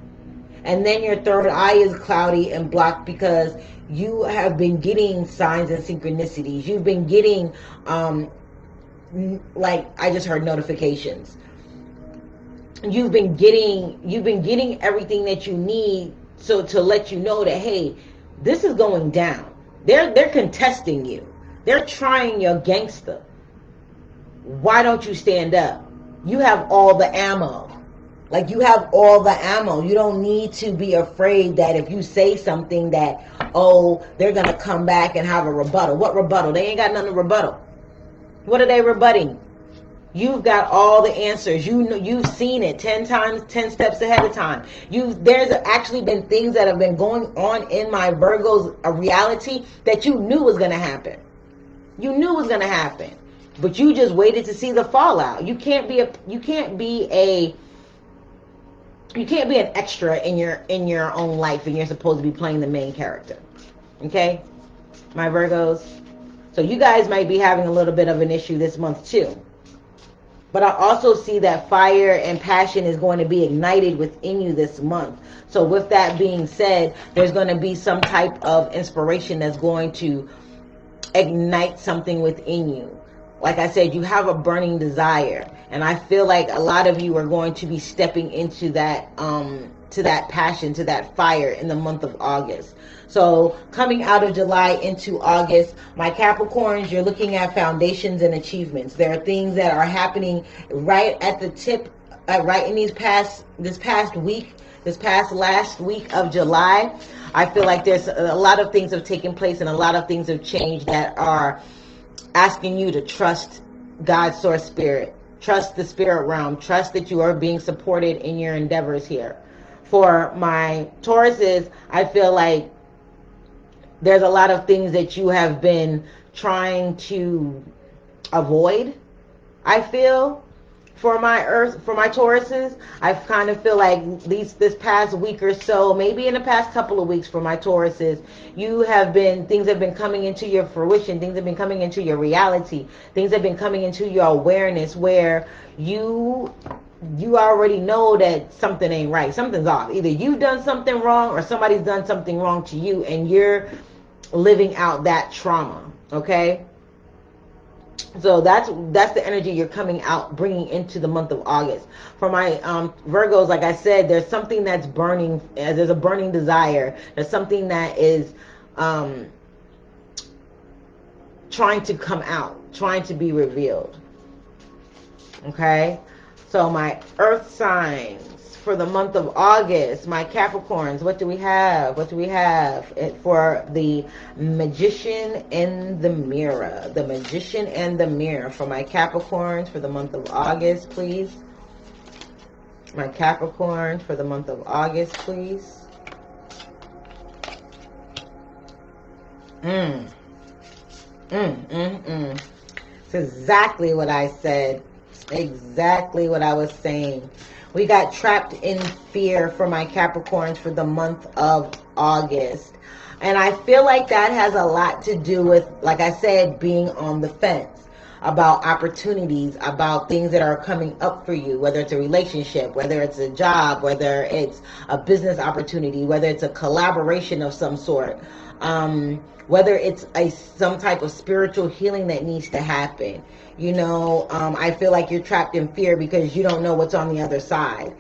And then your third eye is cloudy and blocked because you have been getting signs and synchronicities. You've been getting like I just heard notifications. You've been getting everything that you need so to let you know that, hey, this is going down. They're contesting you. They're trying your gangster. Why don't you stand up? You have all the ammo. Like, you have all the ammo. You don't need to be afraid that if you say something that, they're going to come back and have a rebuttal. What rebuttal? They ain't got nothing to rebuttal. What are they rebutting? You've got all the answers. You've seen it 10 times, 10 steps ahead of time. There's actually been things that have been going on in my Virgo's reality that you knew was going to happen. You knew was going to happen, but you just waited to see the fallout. You can't be an extra in your own life, and you're supposed to be playing the main character. Okay, my Virgos. So you guys might be having a little bit of an issue this month too. But I also see that fire and passion is going to be ignited within you this month. So with that being said, there's going to be some type of inspiration that's going to ignite something within you. Like I said, you have a burning desire. And I feel like a lot of you are going to be stepping into that, to that passion, to that fire in the month of August. So coming out of July into August, my Capricorns, you're looking at foundations and achievements. There are things that are happening right at the tip, right in this past last week of July. I feel like there's a lot of things have taken place and a lot of things have changed that are asking you to trust God's source spirit. Trust the spirit realm. Trust that you are being supported in your endeavors here. For my Tauruses, I feel like there's a lot of things that you have been trying to avoid. I feel for my Tauruses, I kind of feel like at least this past week or so, maybe in the past couple of weeks for my Tauruses, things have been coming into your fruition, things have been coming into your reality, things have been coming into your awareness where you already know that something ain't right, something's off. Either you've done something wrong or somebody's done something wrong to you, and you're living out that trauma. Okay, so that's the energy you're coming out, bringing into the month of August. For my Virgos, like I said, there's something that's burning. There's a burning desire. There's something that is trying to come out, trying to be revealed. Okay, so my Earth signs for the month of August, my Capricorns, what do we have? What do we have for the Magician and the Mirror? The Magician and the Mirror for my Capricorns for the month of August, please. My Capricorns for the month of August, please. It's exactly what I said. Exactly what I was saying. We got trapped in fear for my Capricorns for the month of August. And I feel like that has a lot to do with, like I said, being on the fence about opportunities, about things that are coming up for you, whether it's a relationship, whether it's a job, whether it's a business opportunity, whether it's a collaboration of some sort, whether it's some type of spiritual healing that needs to happen. You know, I feel like you're trapped in fear because you don't know what's on the other side.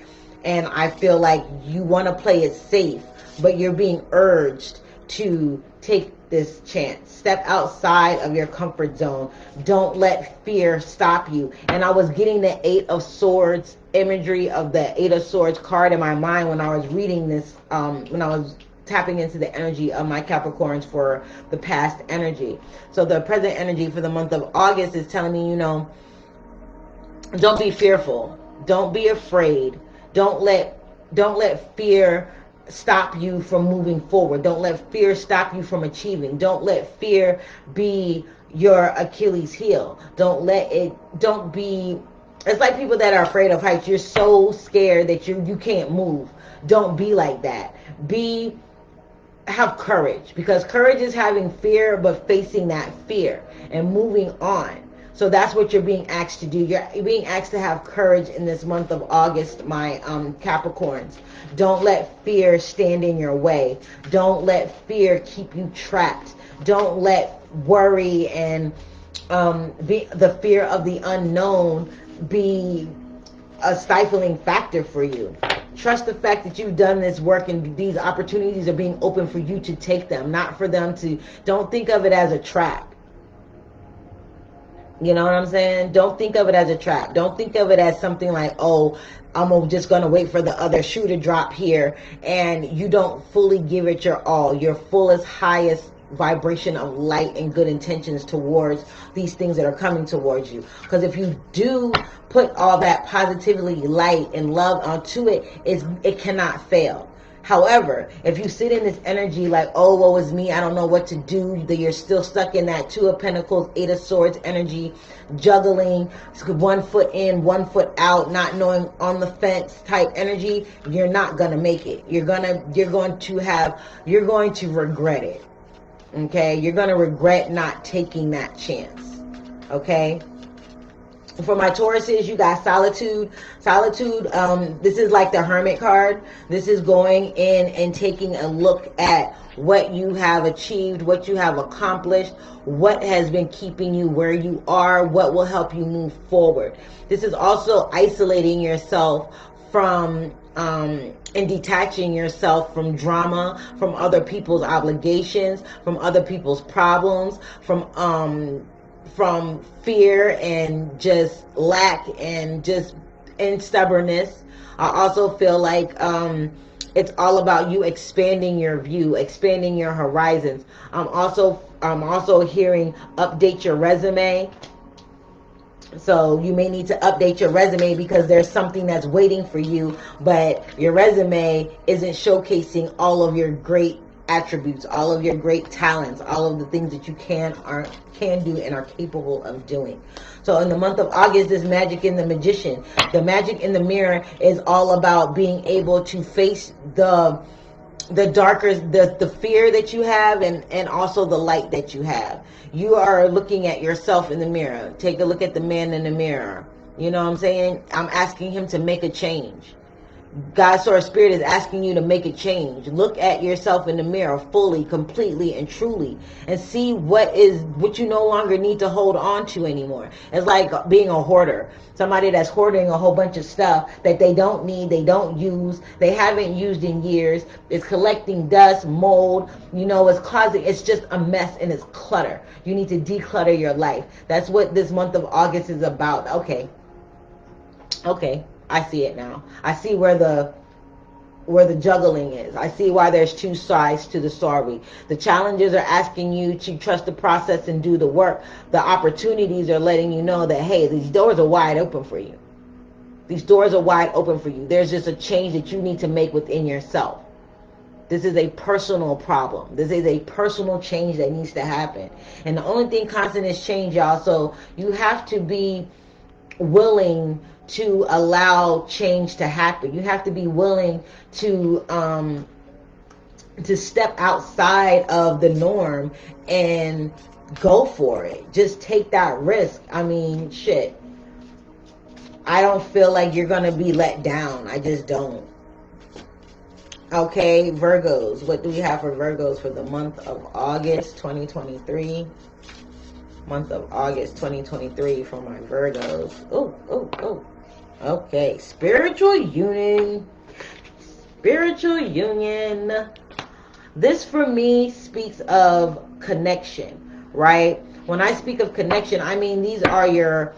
And I feel like you want to play it safe, but you're being urged to take this chance. Step outside of your comfort zone. Don't let fear stop you. And I was getting the 8 of Swords imagery of the 8 of Swords card in my mind when I was reading this, when I was tapping into the energy of my Capricorns for the past energy. So the present energy for the month of August is telling me, you know, don't be fearful. Don't be afraid. Don't let fear stop you from moving forward. Don't let fear stop you from achieving. Don't let fear be your Achilles heel. Don't be, it's like people that are afraid of heights. You're so scared that you can't move. Don't be like that. Have courage, because courage is having fear but facing that fear and moving on. So that's what you're being asked to do. You're being asked to have courage in this month of August, my Capricorns. Don't let fear stand in your way. Don't let fear keep you trapped. Don't let worry and the fear of the unknown be a stifling factor for you. Trust the fact that you've done this work and these opportunities are being open for you to take them, not for them to. Don't think of it as a trap. You know what I'm saying? Don't think of it as a trap. Don't think of it as something like, oh, I'm just going to wait for the other shoe to drop here, and you don't fully give it your all, your fullest, highest vibration of light and good intentions towards these things that are coming towards you. Because if you do put all that positivity, light, and love onto it, it cannot fail. However, if you sit in this energy like, oh, woe is me, I don't know what to do, that you're still stuck in that 2 of Pentacles, 8 of Swords energy, juggling, 1 foot in, 1 foot out, not knowing, on the fence type energy, you're not going to make it. You're going to regret it. Okay? You're going to regret not taking that chance. Okay? For my Tauruses, you got solitude. Solitude, this is like the Hermit card. This is going in and taking a look at what you have achieved, what you have accomplished, what has been keeping you where you are, what will help you move forward. This is also isolating yourself from and detaching yourself from drama, from other people's obligations, from other people's problems, from fear and just lack and stubbornness. I also feel like it's all about you expanding your view, expanding your horizons. I'm also hearing update your resume. So you may need to update your resume because there's something that's waiting for you, but your resume isn't showcasing all of your great attributes, all of your great talents, all of the things that you can do and are capable of doing. So in the month of August, this magic in the magician, the magic in the mirror is all about being able to face the darker, the fear that you have, and also the light that you have. You are looking at yourself in the mirror. Take a look at the man in the mirror. You know what I'm saying? I'm asking him to make a change. God, Source, Spirit is asking you to make a change. Look at yourself in the mirror fully, completely, and truly, and see what you no longer need to hold on to anymore. It's like being a hoarder. Somebody that's hoarding a whole bunch of stuff that they don't need, they don't use, they haven't used in years. It's collecting dust, mold, it's just a mess and it's clutter. You need to declutter your life. That's what this month of August is about. Okay. I see it now. I see where the juggling is. I see why there's two sides to the story. The challenges are asking you to trust the process and do the work. The opportunities are letting you know that, hey, these doors are wide open for you. These doors are wide open for you. There's just a change that you need to make within yourself. This is a personal problem. This is a personal change that needs to happen. And the only thing constant is change, y'all. So you have to be willing to allow change to happen. You have to be willing to step outside of the norm and go for it. Just take that risk. I mean, shit. I don't feel like you're going to be let down. I just don't. Okay, Virgos. What do we have for Virgos for the month of August 2023? Month of August 2023 for my Virgos. Oh. Okay, spiritual union. Spiritual union. This for me speaks of connection, right? When I speak of connection, I mean these are your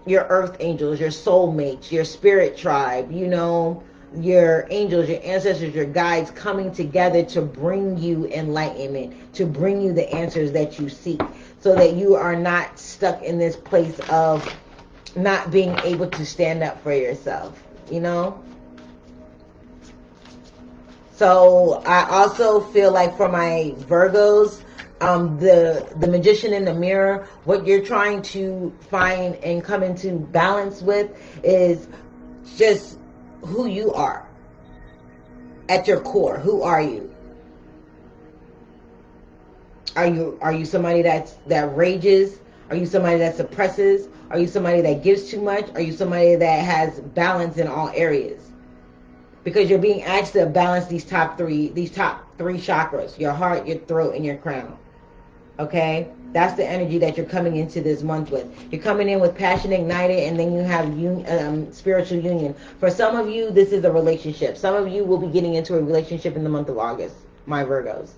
earth angels, your soulmates, your spirit tribe, your angels, your ancestors, your guides coming together to bring you enlightenment, to bring you the answers that you seek, so that you are not stuck in this place of not being able to stand up for yourself, So I also feel like for my Virgos, the magician in the mirror, what you're trying to find and come into balance with is just who you are at your core. Who are you? Are you somebody that rages? Are you somebody that suppresses? Are you somebody that gives too much? Are you somebody that has balance in all areas? Because you're being asked to balance these top three chakras: your heart, your throat, and your crown. Okay? That's the energy that you're coming into this month with. You're coming in with passion ignited, and then you have spiritual union. For some of you, this is a relationship. Some of you will be getting into a relationship in the month of August, my Virgos.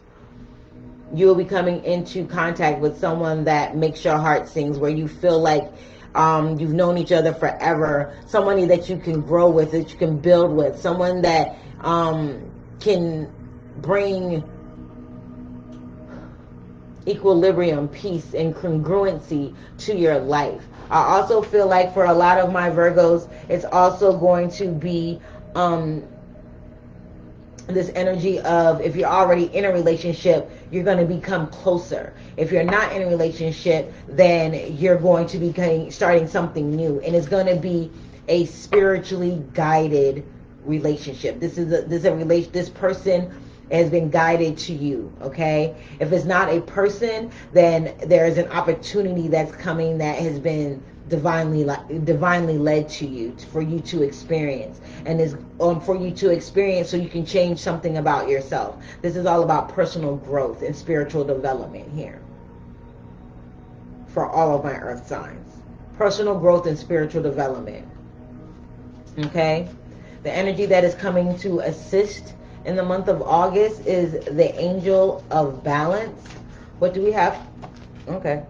You will be coming into contact with someone that makes your heart sing, where you feel like you've known each other forever. Somebody that you can grow with, that you can build with. Someone that can bring equilibrium, peace, and congruency to your life. I also feel like for a lot of my Virgos, it's also going to be this energy of, if you're already in a relationship, you're going to become closer. If you're not in a relationship, then you're going to be starting something new, and it's going to be a spiritually guided relationship. This person has been guided to you, okay? If it's not a person, then there's an opportunity that's coming that has been divinely led to you, for you to experience, and is for you to experience so you can change something about yourself. This is all about personal growth and spiritual development here for all of my earth signs. Personal growth and spiritual development, okay? The energy that is coming to assist in the month of August is the Angel of Balance. What do we have? Okay.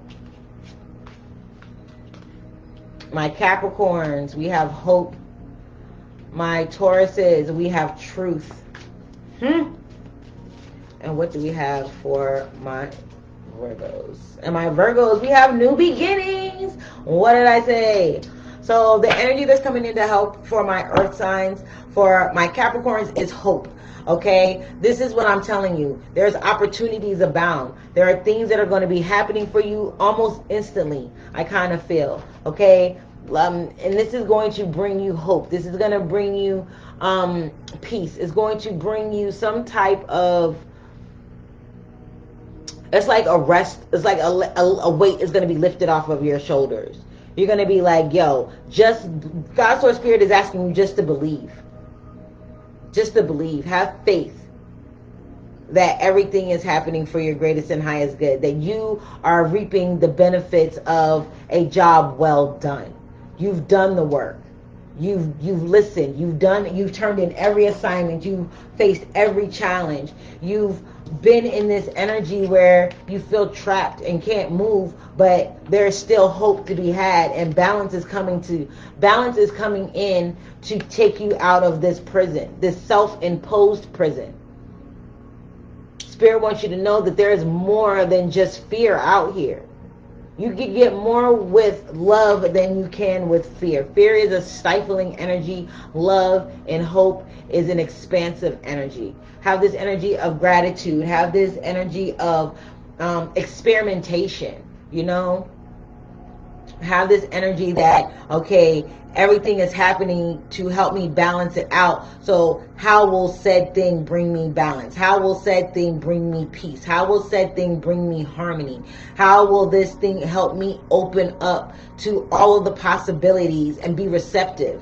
My Capricorns, we have hope. My Tauruses, we have truth. And what do we have for my Virgos? And my Virgos, we have new beginnings. What did I say? So the energy that's coming in to help for my earth signs, for my Capricorns, is hope. Okay, this is what I'm telling you. There's opportunities abound. There are things that are going to be happening for you almost instantly, I kind of feel. Okay, and this is going to bring you hope. This is going to bring you peace. It's going to bring you some type of, it's like a rest. It's like a weight is going to be lifted off of your shoulders. You're going to be like, yo, just, God's Source Spirit is asking you just to believe. Just to believe. Have faith that everything is happening for your greatest and highest good. That you are reaping the benefits of a job well done. You've done the work. You've listened. You've turned in every assignment. You've faced every challenge. You've been in this energy where you feel trapped and can't move, but there's still hope to be had, and balance is coming in to take you out of this prison, this self-imposed prison. Spirit wants you to know that there is more than just fear out here. You can get more with love than you can with fear. Fear is a stifling energy. Love and hope is an expansive energy. Have this energy of gratitude. Have this energy of experimentation, you know? Have this energy that, okay, everything is happening to help me balance it out. So how will said thing bring me balance? How will said thing bring me peace? How will said thing bring me harmony? How will this thing help me open up to all of the possibilities and be receptive?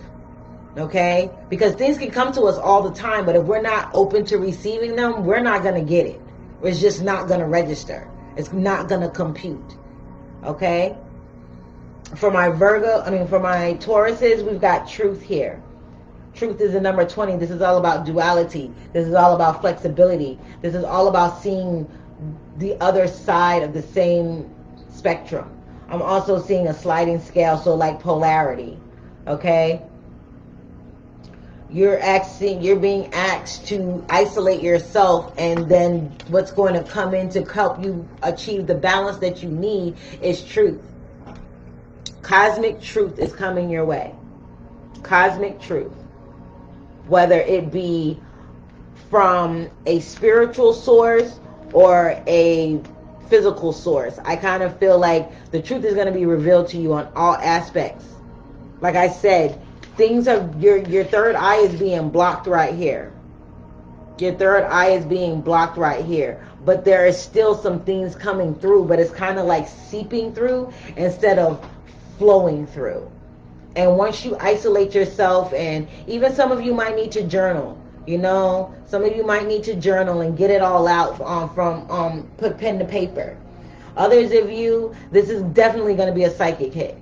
Okay? Because things can come to us all the time, but if we're not open to receiving them, we're not going to get it. It's just not going to register. It's not going to compute. Okay? For my for my Tauruses, we've got truth here. Truth is the number 20. This is all about duality. This is all about flexibility. This is all about seeing the other side of the same spectrum. I'm also seeing a sliding scale, so like polarity. Okay? You're being asked to isolate yourself, and then what's going to come in to help you achieve the balance that you need is truth. Cosmic truth is coming your way. Cosmic truth. Whether it be from a spiritual source or a physical source. I kind of feel like the truth is going to be revealed to you on all aspects. Like I said, things are, your third eye is being blocked right here. Your third eye is being blocked right here. But there is still some things coming through, but it's kind of like seeping through instead of flowing through. And once you isolate yourself, and even some of you might need to journal, you know, some of you might need to journal and get it all out put pen to paper. Others of you, this is definitely going to be a psychic hit,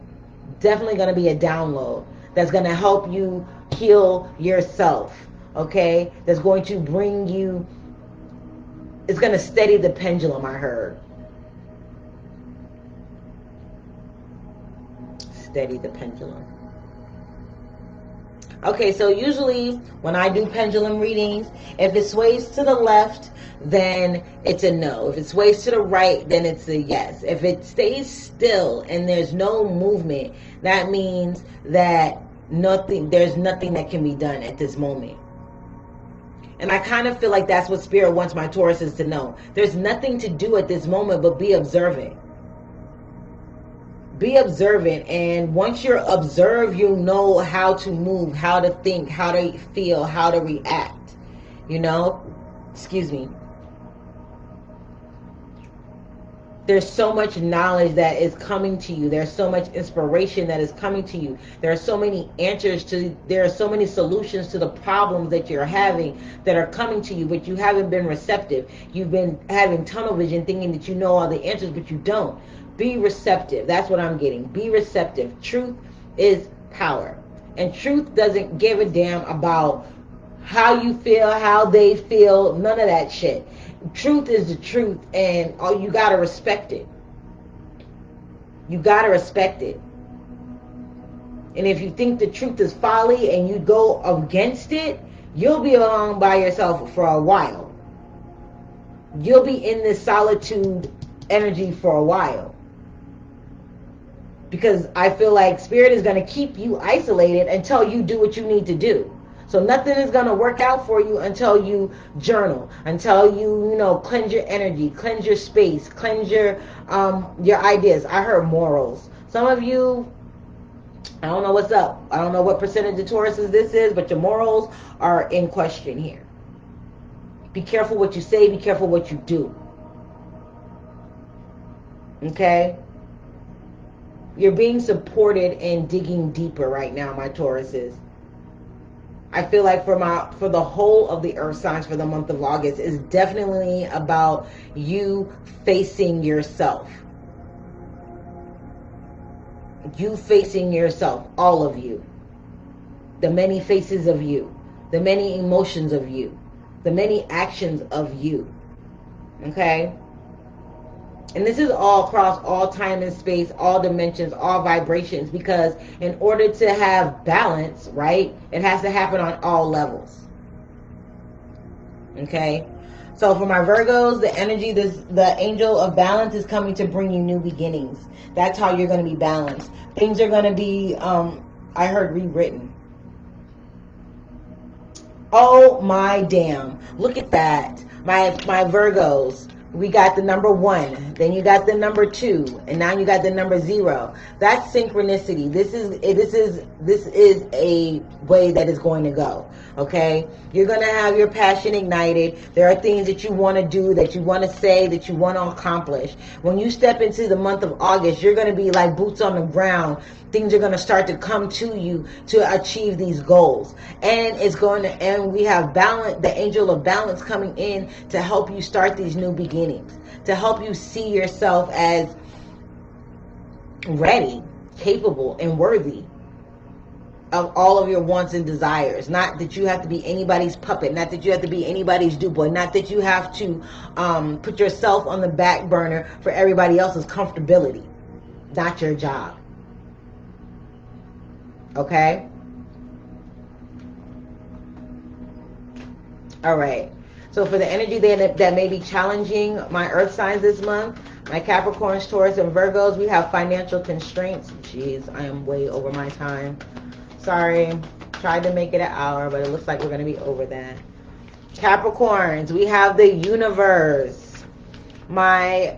definitely going to be a download that's going to help you heal yourself. Okay, that's going to bring you, it's going to steady the pendulum. I heard steady the pendulum. Okay, so usually when I do pendulum readings, if it sways to the left, then it's a no. If it sways to the right, then it's a yes. If it stays still and there's no movement, that means that there's nothing that can be done at this moment. And I kind of feel like that's what Spirit wants my Tauruses to know. There's nothing to do at this moment but be observant. Be observant, and once you're observed, you'll know how to move, how to think, how to feel, how to react, you know? excuse me, there's so much knowledge that is coming to you. There's so much inspiration that is coming to you. There are so many answers to, there are so many solutions to the problems that you're having that are coming to you, but you haven't been receptive. You've been having tunnel vision, thinking that you know all the answers, but you don't. Be receptive. That's what I'm getting. Be receptive. Truth is power. And truth doesn't give a damn about how you feel, how they feel, none of that shit. Truth is the truth, and you gotta respect it. You gotta respect it. And if you think the truth is folly and you go against it, you'll be alone by yourself for a while. You'll be in this solitude energy for a while. Because I feel like Spirit is going to keep you isolated until you do what you need to do. So nothing is going to work out for you until you journal, until you cleanse your energy, cleanse your space, cleanse your ideas. I heard morals. Some of you, I don't know what's up. I don't know what percentage of Tauruses this is, but your morals are in question here. Be careful what you say. Be careful what you do. Okay? You're being supported in digging deeper right now, my Tauruses. I feel like for the whole of the earth signs for the month of August is definitely about you facing yourself. You facing yourself, all of you. The many faces of you. The many emotions of you. The many actions of you. Okay? And this is all across all time and space, all dimensions, all vibrations, because in order to have balance, right, it has to happen on all levels. Okay? So for my Virgos, the energy, the angel of balance is coming to bring you new beginnings. That's how you're going to be balanced. Things are going to be, I heard, rewritten. Oh my damn. Look at that. My Virgos. We got the number 1, then you got the number 2, and now you got the number 0. That's synchronicity. This is a way that is going to go. Okay? You're going to have your passion ignited. There are things that you want to do, that you want to say, that you want to accomplish. When you step into the month of August, you're going to be like boots on the ground. Things are going to start to come to you to achieve these goals. And it's going to, and we have balance, the angel of balance coming in to help you start these new beginnings, to help you see yourself as ready, capable, and worthy of all of your wants and desires. Not that you have to be anybody's puppet, not that you have to be anybody's dupe, not that you have to put yourself on the back burner for everybody else's comfortability. Not your job. Okay? All right. So for the energy that may be challenging my earth signs this month, my Capricorns, Taurus, and Virgos, we have financial constraints. Jeez, I am way over my time. Sorry. Tried to make it an hour, but it looks like we're going to be over that. Capricorns, we have the universe. My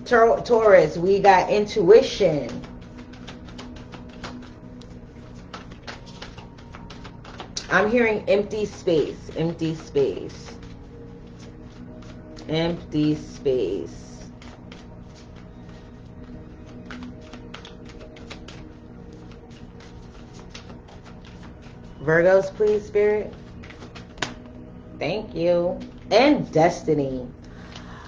Taurus, we got intuition. I'm hearing empty space, empty space, empty space. Virgos, please, Spirit. Thank you. And destiny.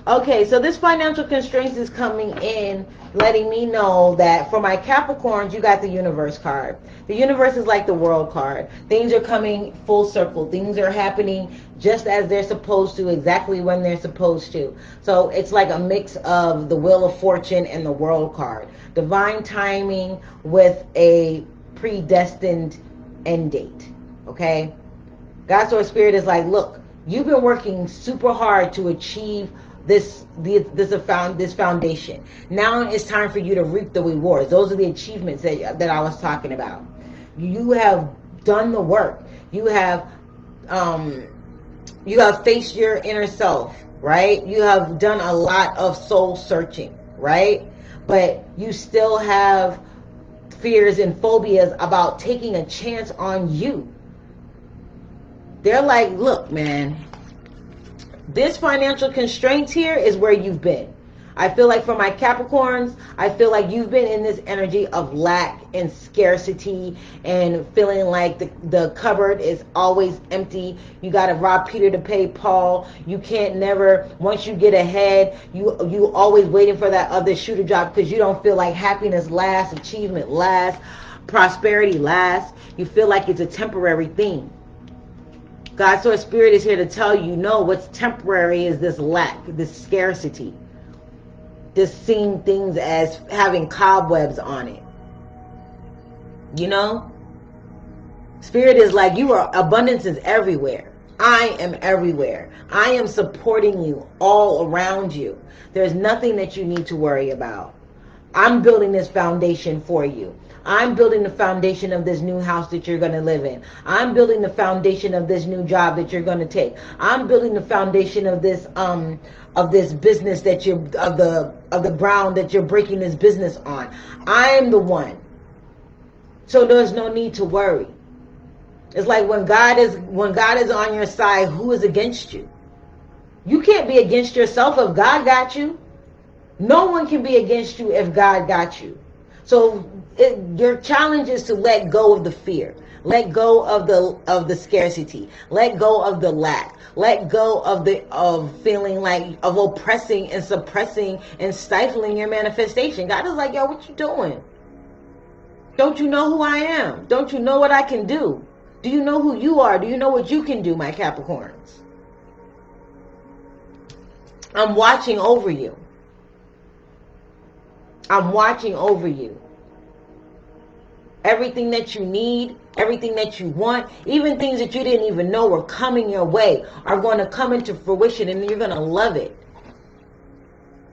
Okay, so this financial constraints is coming in, letting me know that for my Capricorns, you got the universe card. The universe is like the world card. Things are coming full circle. Things are happening just as they're supposed to, exactly when they're supposed to. So it's like a mix of the Wheel of Fortune and the world card. Divine timing with a predestined end date. Okay? God's Source Spirit is like, look, you've been working super hard to achieve this foundation. Now it's time for you to reap the rewards. Those are the achievements that I was talking about. You have done the work. You have faced your inner self, right? You have done a lot of soul searching, right? But you still have fears and phobias about taking a chance on you. They're like, look, man, This financial constraints here is where you've been. I feel like for my Capricorns, I feel like you've been in this energy of lack and scarcity and feeling like the cupboard is always empty. You got to rob Peter to pay Paul. You can't never, once you get ahead, you always waiting for that other shoe to drop because you don't feel like happiness lasts, achievement lasts, prosperity lasts. You feel like it's a temporary thing. God, Source, Spirit is here to tell you, no, what's temporary is this lack, this scarcity. Just seeing things as having cobwebs on it. You know? Spirit is like, abundance is everywhere. I am everywhere. I am supporting you all around you. There's nothing that you need to worry about. I'm building this foundation for you. I'm building the foundation of this new house that you're going to live in. I'm building the foundation of this new job that you're going to take. I'm building the foundation of this business that you're of the ground that you're breaking this business on. I'm the one. So there's no need to worry. It's like when God is on your side, who is against you? You can't be against yourself if God got you. No one can be against you if God got you. So your challenge is to let go of the fear. Let go of the scarcity. Let go of the lack. Let go of feeling like of oppressing and suppressing and stifling your manifestation. God is like, yo, what you doing? Don't you know who I am? Don't you know what I can do? Do you know who you are? Do you know what you can do, my Capricorns? I'm watching over you. I'm watching over you. Everything that you need, everything that you want, even things that you didn't even know were coming your way are going to come into fruition and you're going to love it.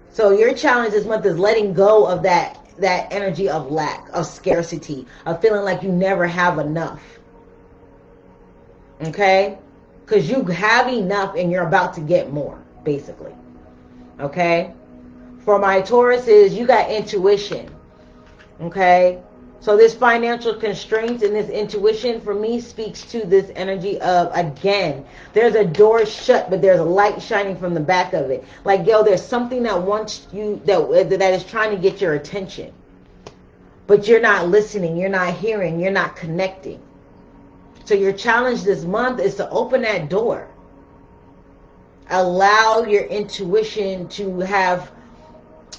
So your challenge this month is letting go of that energy of lack, of scarcity, of feeling like you never have enough. Okay? Because you have enough and you're about to get more, basically. Okay? For my Tauruses, you got intuition. Okay? So this financial constraints and this intuition for me speaks to this energy of, again, there's a door shut, but there's a light shining from the back of it. Like, yo, there's something that wants you, that is trying to get your attention. But you're not listening, you're not hearing, you're not connecting. So your challenge this month is to open that door. Allow your intuition to have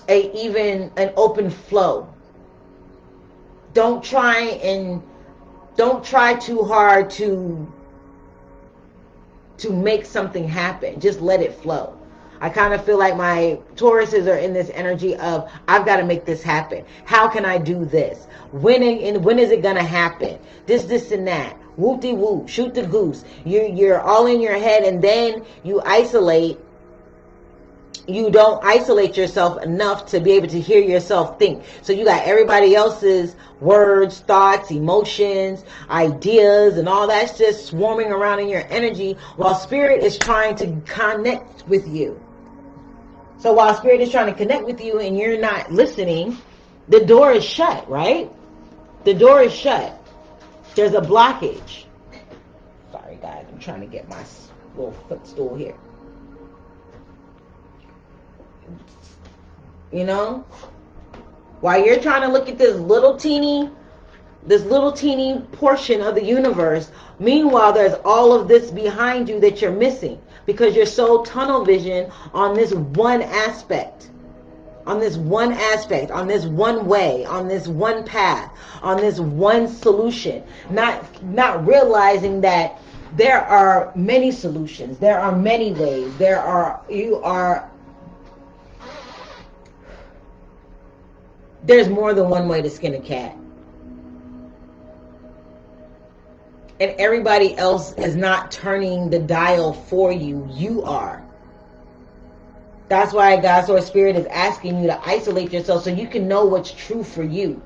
an open flow. Don't try too hard to make something happen. Just let it flow. I kind of feel like my Tauruses are in this energy of, I've got to make this happen. How can I do this? When is it going to happen? This and that. Whoop-de-whoop. Shoot the goose. You're all in your head, and then you isolate. You don't isolate yourself enough to be able to hear yourself think. So you got everybody else's words, thoughts, emotions, ideas, and all that's just swarming around in your energy while Spirit is trying to connect with you. So while Spirit is trying to connect with you and you're not listening, the door is shut, right? The door is shut. There's a blockage. Sorry, guys. I'm trying to get my little footstool here. You know, while you're trying to look at this little teeny portion of the universe, meanwhile there's all of this behind you that you're missing because you're so tunnel vision on this one aspect, on this one way, on this one path, on this one solution, not realizing that there are many solutions, there are many ways, there's more than one way to skin a cat. And everybody else is not turning the dial for you. You are. That's why God's Source Spirit is asking you to isolate yourself so you can know what's true for you.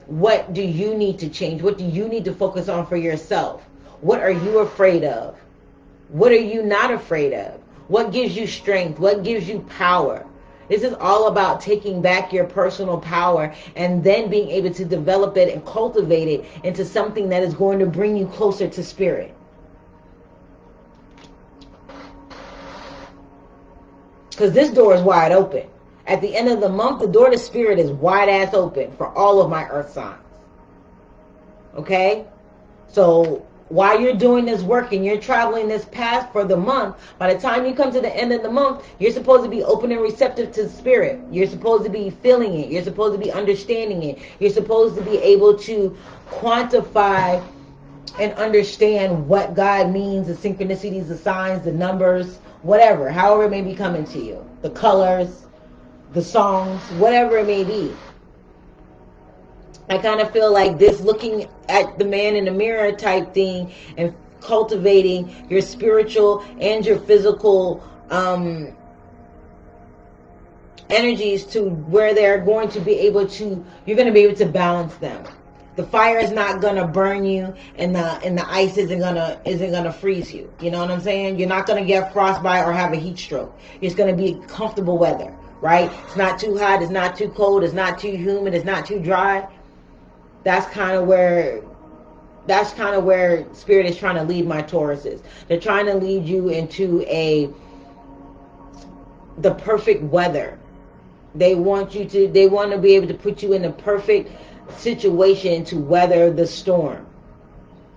What do you need to change? What do you need to focus on for yourself? What are you afraid of? What are you not afraid of? What gives you strength? What gives you power? This is all about taking back your personal power and then being able to develop it and cultivate it into something that is going to bring you closer to Spirit. Because this door is wide open. At the end of the month, the door to spirit is wide ass open for all of my earth signs. Okay? So while you're doing this work and you're traveling this path for the month, by the time you come to the end of the month, you're supposed to be open and receptive to spirit. You're supposed to be feeling it. You're supposed to be understanding it. You're supposed to be able to quantify and understand what God means, the synchronicities, the signs, the numbers, whatever, however it may be coming to you, the colors, the songs, whatever it may be. I kind of feel like this looking at the man in the mirror type thing and cultivating your spiritual and your physical energies to where they're going to be able to, you're going to be able to balance them. The fire is not gonna burn you, and the ice isn't gonna freeze you. You know what I'm saying? You're not gonna get frostbite or have a heat stroke. It's gonna be comfortable weather, right? It's not too hot. It's not too cold. It's not too humid. It's not too dry. That's kind of where spirit is trying to lead my Tauruses. They're trying to lead you into the perfect weather. They want to be able to put you in the perfect situation to weather the storm,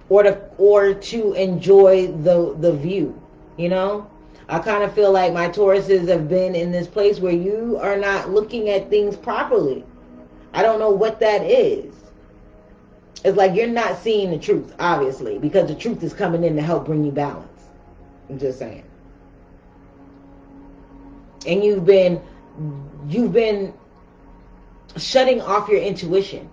or to enjoy the view. You know, I kind of feel like my Tauruses have been in this place where you are not looking at things properly. I don't know what that is. It's like you're not seeing the truth, obviously, because the truth is coming in to help bring you balance. I'm just saying. And you've been shutting off your intuition.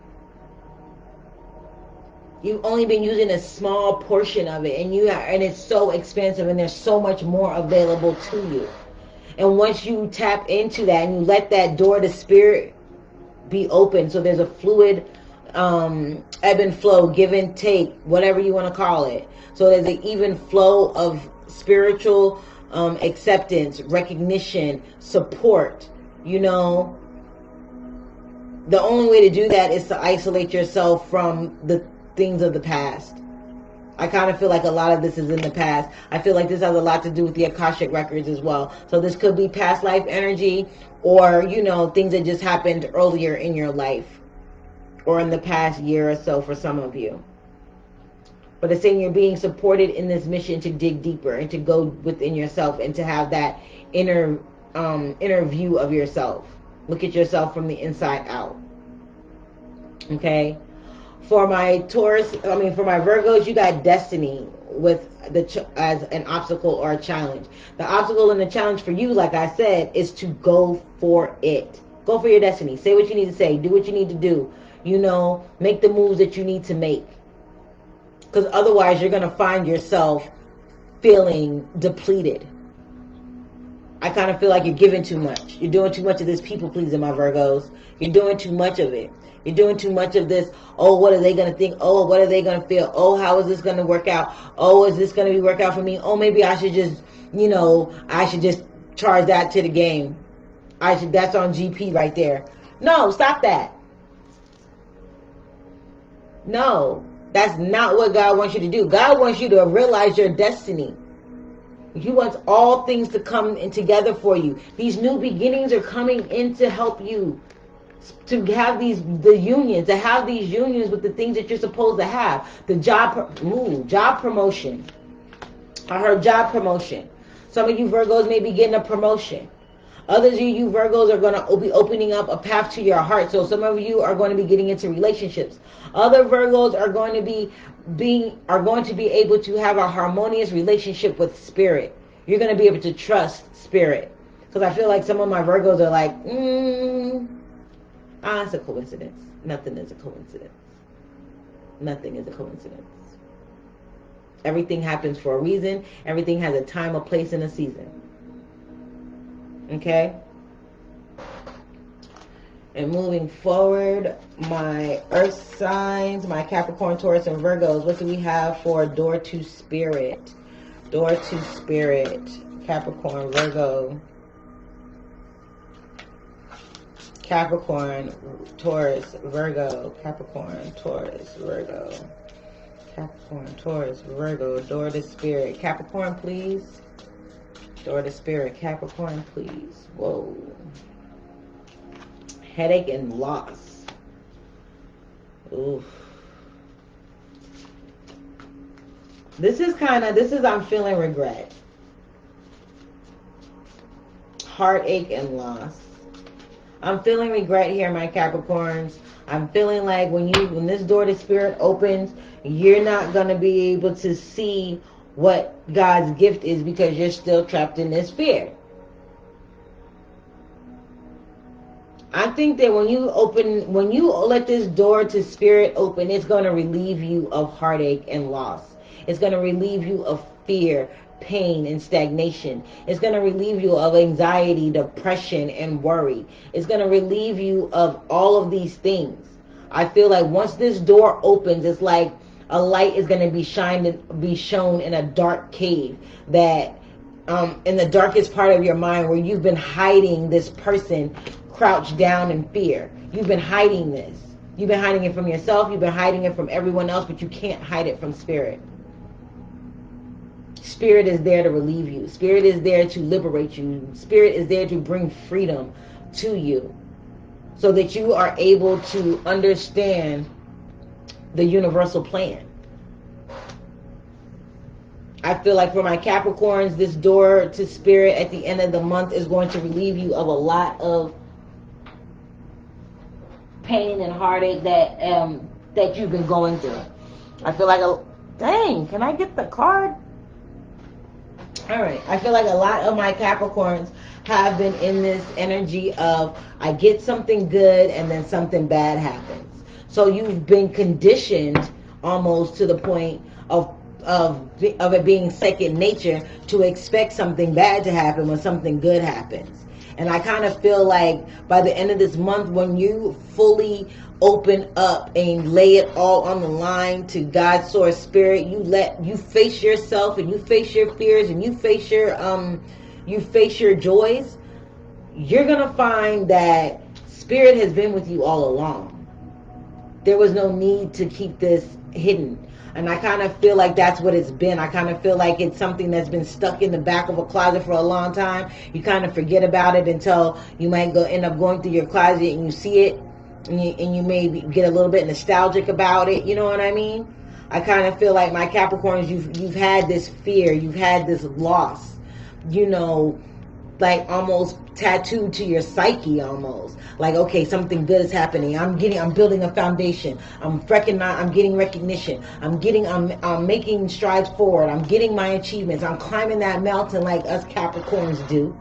You've only been using a small portion of it, and it's so expensive, and there's so much more available to you. And once you tap into that and you let that door to spirit be open, so there's a fluid ebb and flow, give and take, whatever you want to call it. So there's an even flow of spiritual acceptance, recognition, support. You know, the only way to do that is to isolate yourself from the things of the past. I kind of feel like a lot of this is in the past. I feel like this has a lot to do with the Akashic records as well. So this could be past life energy, or, you know, things that just happened earlier in your life or in the past year or so for some of you. But it's saying you're being supported in this mission to dig deeper and to go within yourself and to have that inner view of yourself. Look at yourself from the inside out. Okay? For my Virgos, you got destiny with as an obstacle or a challenge. The obstacle and the challenge for you, like I said, is to go for it. Go for your destiny. Say what you need to say. Do what you need to do. You know, make the moves that you need to make. Because otherwise, you're going to find yourself feeling depleted. I kind of feel like you're giving too much. You're doing too much of this people pleasing, my Virgos. You're doing too much of it. You're doing too much of this. Oh, what are they going to think? Oh, what are they going to feel? Oh, how is this going to work out? Oh, is this going to work out for me? Oh, maybe I should just, you know, I should just charge that to the game. That's on GP right there. No, stop that. No, that's not what God wants you to do. God wants you to realize your destiny. He wants all things to come in together for you. These new beginnings are coming in to help you to have these unions with the things that you're supposed to have. The job promotion. I heard job promotion. Some of you Virgos may be getting a promotion. Others of you Virgos are going to be opening up a path to your heart. So some of you are going to be getting into relationships. Other Virgos are going to be able to have a harmonious relationship with spirit. You're going to be able to trust spirit. Because I feel like some of my Virgos are like, it's a coincidence. Nothing is a coincidence. Nothing is a coincidence. Everything happens for a reason. Everything has a time, a place, and a season. Okay? And moving forward, my earth signs, my Capricorn, Taurus, and Virgos. What do we have for door to spirit? Door to spirit. Capricorn, Virgo. Capricorn, Taurus, Virgo. Capricorn, Taurus, Virgo. Capricorn, Taurus, Virgo. Door to spirit. Capricorn, please. Door to spirit, Capricorn, please. Whoa. Headache and loss. Oof. This is I'm feeling regret. Heartache and loss. I'm feeling regret here, my Capricorns. I'm feeling like when this door to spirit opens, you're not going to be able to see what God's gift is because you're still trapped in this fear. I think that when you let this door to spirit open, it's going to relieve you of heartache and loss. It's going to relieve you of fear, pain, and stagnation. It's going to relieve you of anxiety, depression, and worry. It's going to relieve you of all of these things. I feel like once this door opens, it's like a light is going to be shown in a dark cave, that in the darkest part of your mind where you've been hiding this person crouched down in fear. You've been hiding this. You've been hiding it from yourself. You've been hiding it from everyone else, but you can't hide it from spirit. Spirit is there to relieve you. Spirit is there to liberate you. Spirit is there to bring freedom to you so that you are able to understand the universal plan. I feel like for my Capricorns, this door to spirit at the end of the month is going to relieve you of a lot of pain and heartache that you've been going through. I feel like dang, can I get the card? All right. I feel like a lot of my Capricorns have been in this energy of I get something good and then something bad happens. So you've been conditioned almost to the point of it being second nature to expect something bad to happen when something good happens. And I kind of feel like by the end of this month, when you fully open up and lay it all on the line to God's source spirit, you face yourself and you face your fears and you face your joys, you're gonna find that spirit has been with you all along. There was no need to keep this hidden. And I kind of feel like that's what it's been. I kind of feel like it's something that's been stuck in the back of a closet for a long time. You kind of forget about it until you might end up going through your closet and you see it. And you maybe get a little bit nostalgic about it. You know what I mean? I kind of feel like my Capricorns, you've had this fear. You've had this loss. You know, like almost tattooed to your psyche almost. Like, okay, something good is happening. I'm building a foundation. I'm getting recognition. I'm making strides forward. I'm getting my achievements. I'm climbing that mountain like us Capricorns do.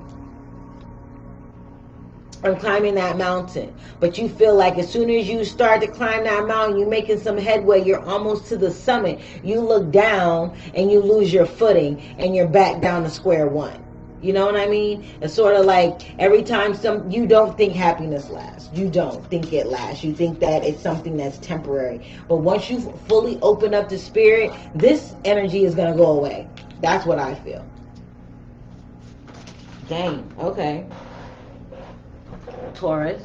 I'm climbing that mountain. But you feel like as soon as you start to climb that mountain, you're making some headway. You're almost to the summit. You look down and you lose your footing and you're back down to square one. You know what I mean? It's sort of like every time you don't think happiness lasts. You don't think it lasts. You think that it's something that's temporary. But once you fully open up to spirit, this energy is going to go away. That's what I feel. Dang. Okay. Taurus.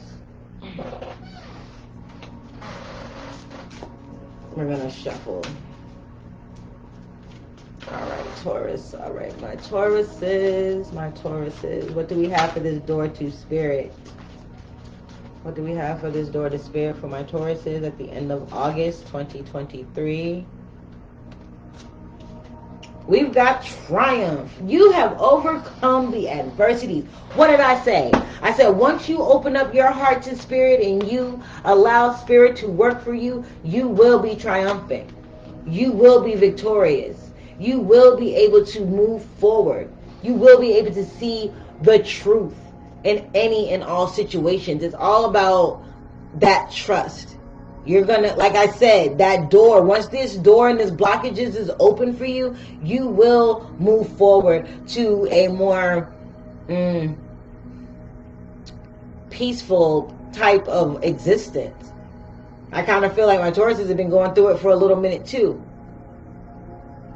We're going to shuffle. All right, Taurus. All right, my Tauruses. What do we have for this door to spirit? What do we have for this door to spirit for my Tauruses at the end of August 2023? We've got triumph. You have overcome the adversities. What did I say? I said once you open up your heart to spirit and you allow spirit to work for you, you will be triumphant. You will be victorious. You will be able to move forward. You will be able to see the truth in any and all situations. It's all about that trust. You're gonna, like I said, that door, once this door and this blockages is open for you, you will move forward to a more peaceful type of existence. I kind of feel like my Tauruses have been going through it for a little minute too.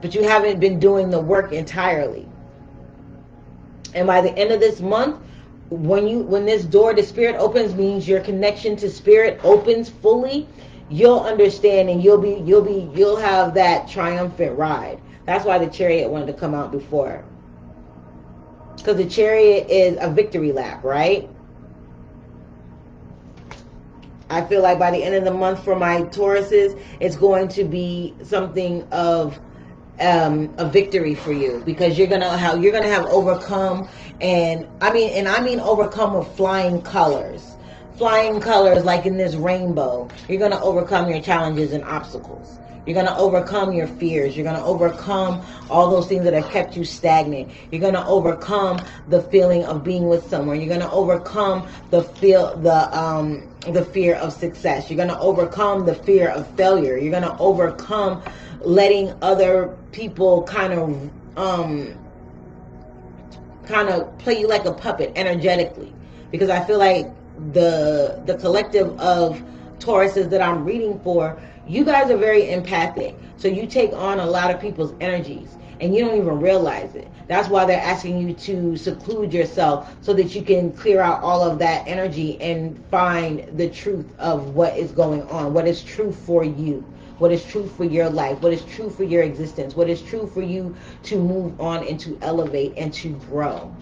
But you haven't been doing the work entirely. And by the end of this month, when this door to spirit opens, means your connection to spirit opens fully, you'll understand and you'll have that triumphant ride. That's why the Chariot wanted to come out before. Because the Chariot is a victory lap, right? I feel like by the end of the month for my Tauruses, it's going to be something of a victory for you, because you're gonna have overcome, and I mean overcome with flying colors, like in this rainbow. You're gonna overcome your challenges and obstacles. You're going to overcome your fears. You're going to overcome all those things that have kept you stagnant. You're going to overcome the feeling of being with someone. You're going to overcome the fear of success. You're going to overcome the fear of failure. You're going to overcome letting other people kind of play you like a puppet energetically, because I feel like the collective of Tauruses that I'm reading for, you guys are very empathic, so you take on a lot of people's energies and you don't even realize it. That's why they're asking you to seclude yourself, so that you can clear out all of that energy and find the truth of what is going on, what is true for you, what is true for your life, what is true for your existence, what is true for you to move on and to elevate and to grow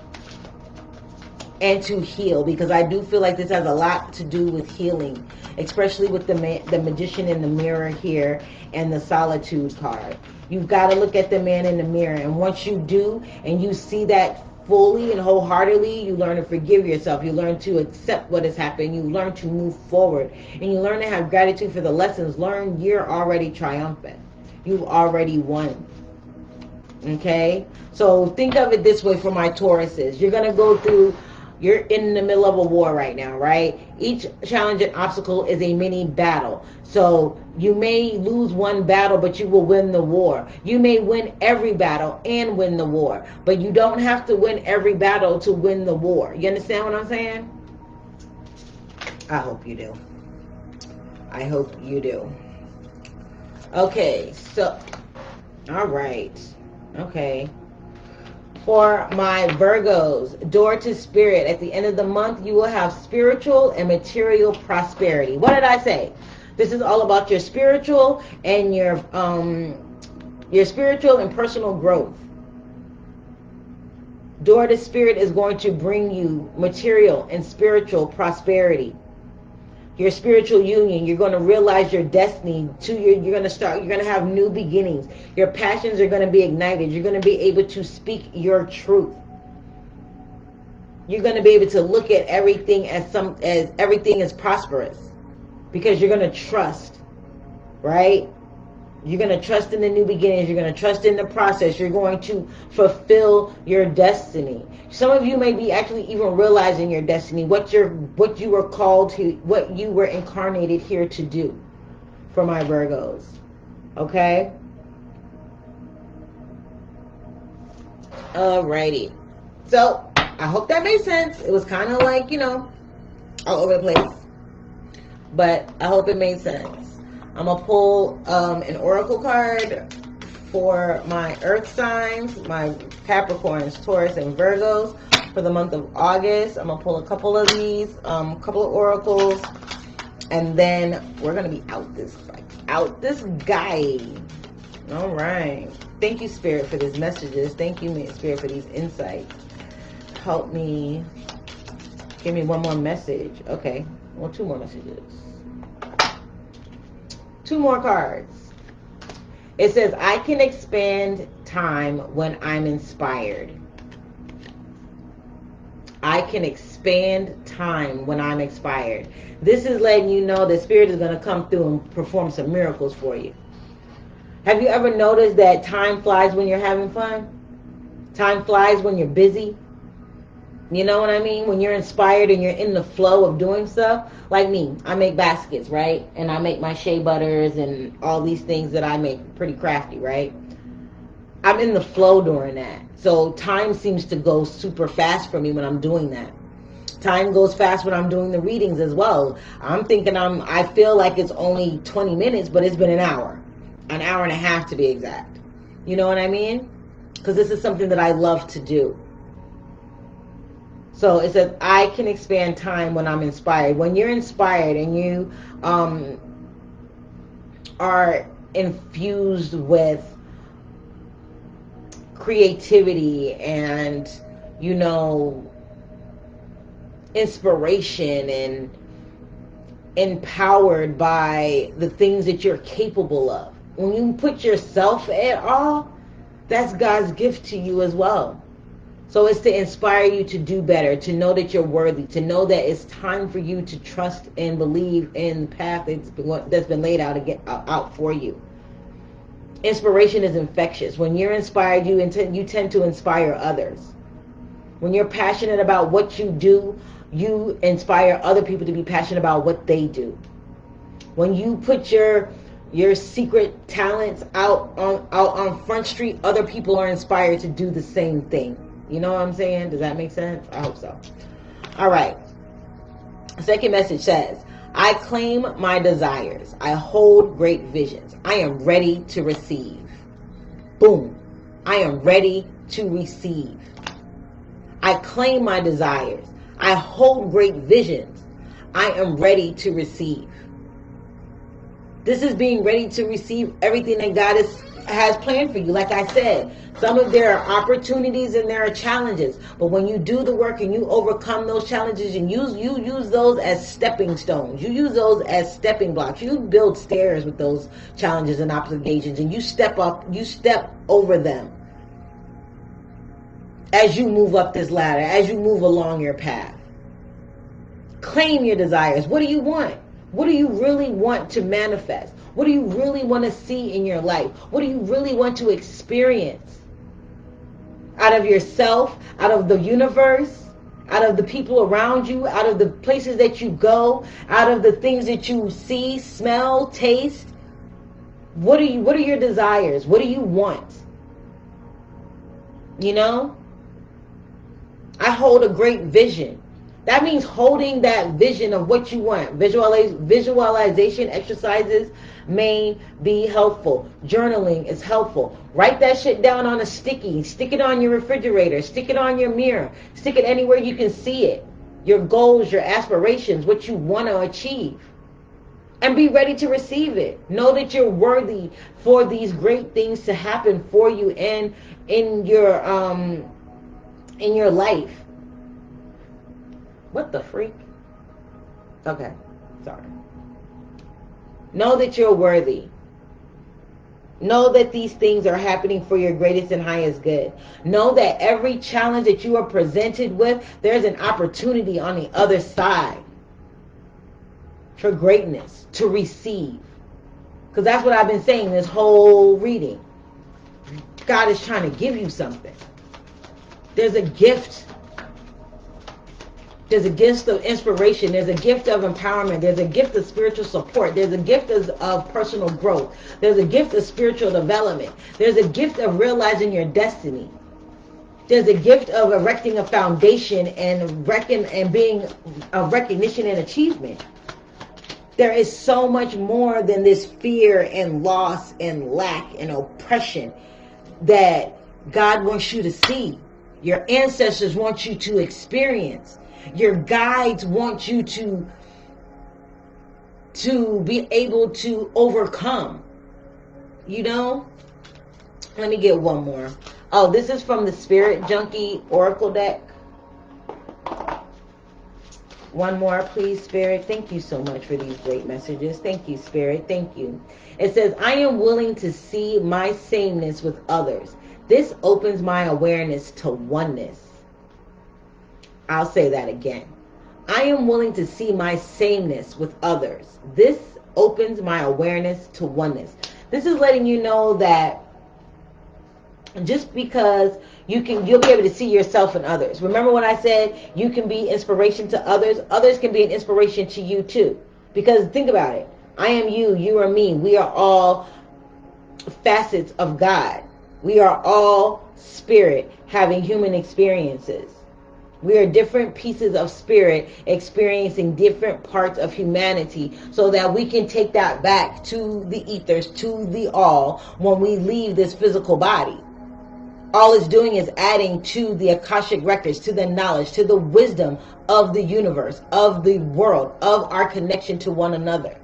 and to heal. Because I do feel like this has a lot to do with healing, especially with the Magician in the mirror here and the Solitude card. You've got to look at the man in the mirror, and once you do and you see that fully and wholeheartedly, you learn to forgive yourself, you learn to accept what has happened, you learn to move forward, and you learn to have gratitude for the lessons learned. You're already triumphant. You've already won. Okay? So think of it this way for my Tauruses. You're in the middle of a war right now, right? Each challenge and obstacle is a mini battle. So you may lose one battle, but you will win the war. You may win every battle and win the war, but you don't have to win every battle to win the war. You understand what I'm saying? I hope you do. I hope you do. Okay, so, all right. Okay. For my Virgos, door to spirit. At the end of the month, you will have spiritual and material prosperity. What did I say? This is all about your spiritual and your spiritual and personal growth. Door to spirit is going to bring you material and spiritual prosperity. Your spiritual union, you're going to realize your destiny. You're going to have new beginnings. Your passions are going to be ignited. You're going to be able to speak your truth. You're going to be able to look at everything as everything is prosperous, because you're going to trust, right? You're going to trust in the new beginnings. You're going to trust in the process. You're going to fulfill your destiny. Some of you may be actually even realizing your destiny, what you were called to, what you were incarnated here to do, for my Virgos. Okay? Alrighty. So, I hope that made sense. It was kind of like, all over the place. But I hope it made sense. I'm going to pull an oracle card for my earth signs, my Capricorns, Taurus, and Virgos for the month of August. I'm going to pull a couple of these, couple of oracles, and then we're going to be out this guy. All right. Thank you, Spirit, for these messages. Thank you, Spirit, for these insights. Help me. Give me one more message. Okay. Well, two more messages. Two more cards. It says, I can expand time when I'm inspired. I can expand time when I'm inspired. This is letting you know that Spirit is going to come through and perform some miracles for you. Have you ever noticed that time flies when you're having fun? Time flies when you're busy. You know what I mean? When you're inspired and you're in the flow of doing stuff. Like me, I make baskets, right? And I make my shea butters and all these things that I make, pretty crafty, right? I'm in the flow during that. So time seems to go super fast for me when I'm doing that. Time goes fast when I'm doing the readings as well. I feel like it's only 20 minutes, but it's been an hour and a half to be exact. You know what I mean? Because this is something that I love to do. So it says, I can expand time when I'm inspired. When you're inspired and you are infused with creativity and you know, inspiration and empowered by the things that you're capable of. When you put yourself at all, that's God's gift to you as well. So it's to inspire you to do better, to know that you're worthy, to know that it's time for you to trust and believe in the path that's been laid out for you. Inspiration is infectious. When you're inspired, you tend to inspire others. When you're passionate about what you do, you inspire other people to be passionate about what they do. When you put your secret talents out on Front Street, other people are inspired to do the same thing. You know what I'm saying? Does that make sense? I hope so. All right. Second message says, I claim my desires. I hold great visions. I am ready to receive. Boom. I am ready to receive. I claim my desires. I hold great visions. I am ready to receive. This is being ready to receive everything that God has planned for you. Like I said, some of there are opportunities and there are challenges. But when you do the work and you overcome those challenges and you use those as stepping stones. You use those as stepping blocks. You build stairs with those challenges and obligations, and you step over them as you move up this ladder, as you move along your path. Claim your desires. What do you want? What do you really want to manifest? What do you really want to see in your life? What do you really want to experience? Out of yourself, out of the universe, out of the people around you, out of the places that you go, out of the things that you see, smell, taste. What are your desires? What do you want? You know? I hold a great vision. That means holding that vision of what you want. Visualization exercises may be helpful. Journaling is helpful. Write that shit down on a sticky. Stick it on your refrigerator. Stick it on your mirror. Stick it anywhere you can see it. Your goals, your aspirations, what you want to achieve. And be ready to receive it. Know that you're worthy for these great things to happen for you and in your life. What the freak? Okay, sorry. Know that you're worthy. Know that these things are happening for your greatest and highest good. Know that every challenge that you are presented with, there's an opportunity on the other side for greatness, to receive. Because that's what I've been saying this whole reading. God is trying to give you something. There's a gift. There's a gift of inspiration. There's a gift of empowerment. There's a gift of spiritual support. There's a gift of personal growth. There's a gift of spiritual development. There's a gift of realizing your destiny. There's a gift of erecting a foundation and being a recognition and achievement. There is so much more than this fear and loss and lack and oppression that God wants you to see. Your ancestors want you to experience. Your guides want you to be able to overcome. You know? Let me get one more. Oh, this is from the Spirit Junkie Oracle deck. One more, please, Spirit. Thank you so much for these great messages. Thank you, Spirit. Thank you. It says, I am willing to see my sameness with others. This opens my awareness to oneness. I'll say that again. I am willing to see my sameness with others. This opens my awareness to oneness. This is letting you know that just because you'll be able to see yourself in others. Remember when I said you can be inspiration to others? Others can be an inspiration to you too. Because think about it. I am you, you are me. We are all facets of God. We are all spirit having human experiences. We are different pieces of spirit experiencing different parts of humanity so that we can take that back to the ethers, to the all when we leave this physical body. All it's doing is adding to the Akashic records, to the knowledge, to the wisdom of the universe, of the world, of our connection to one another.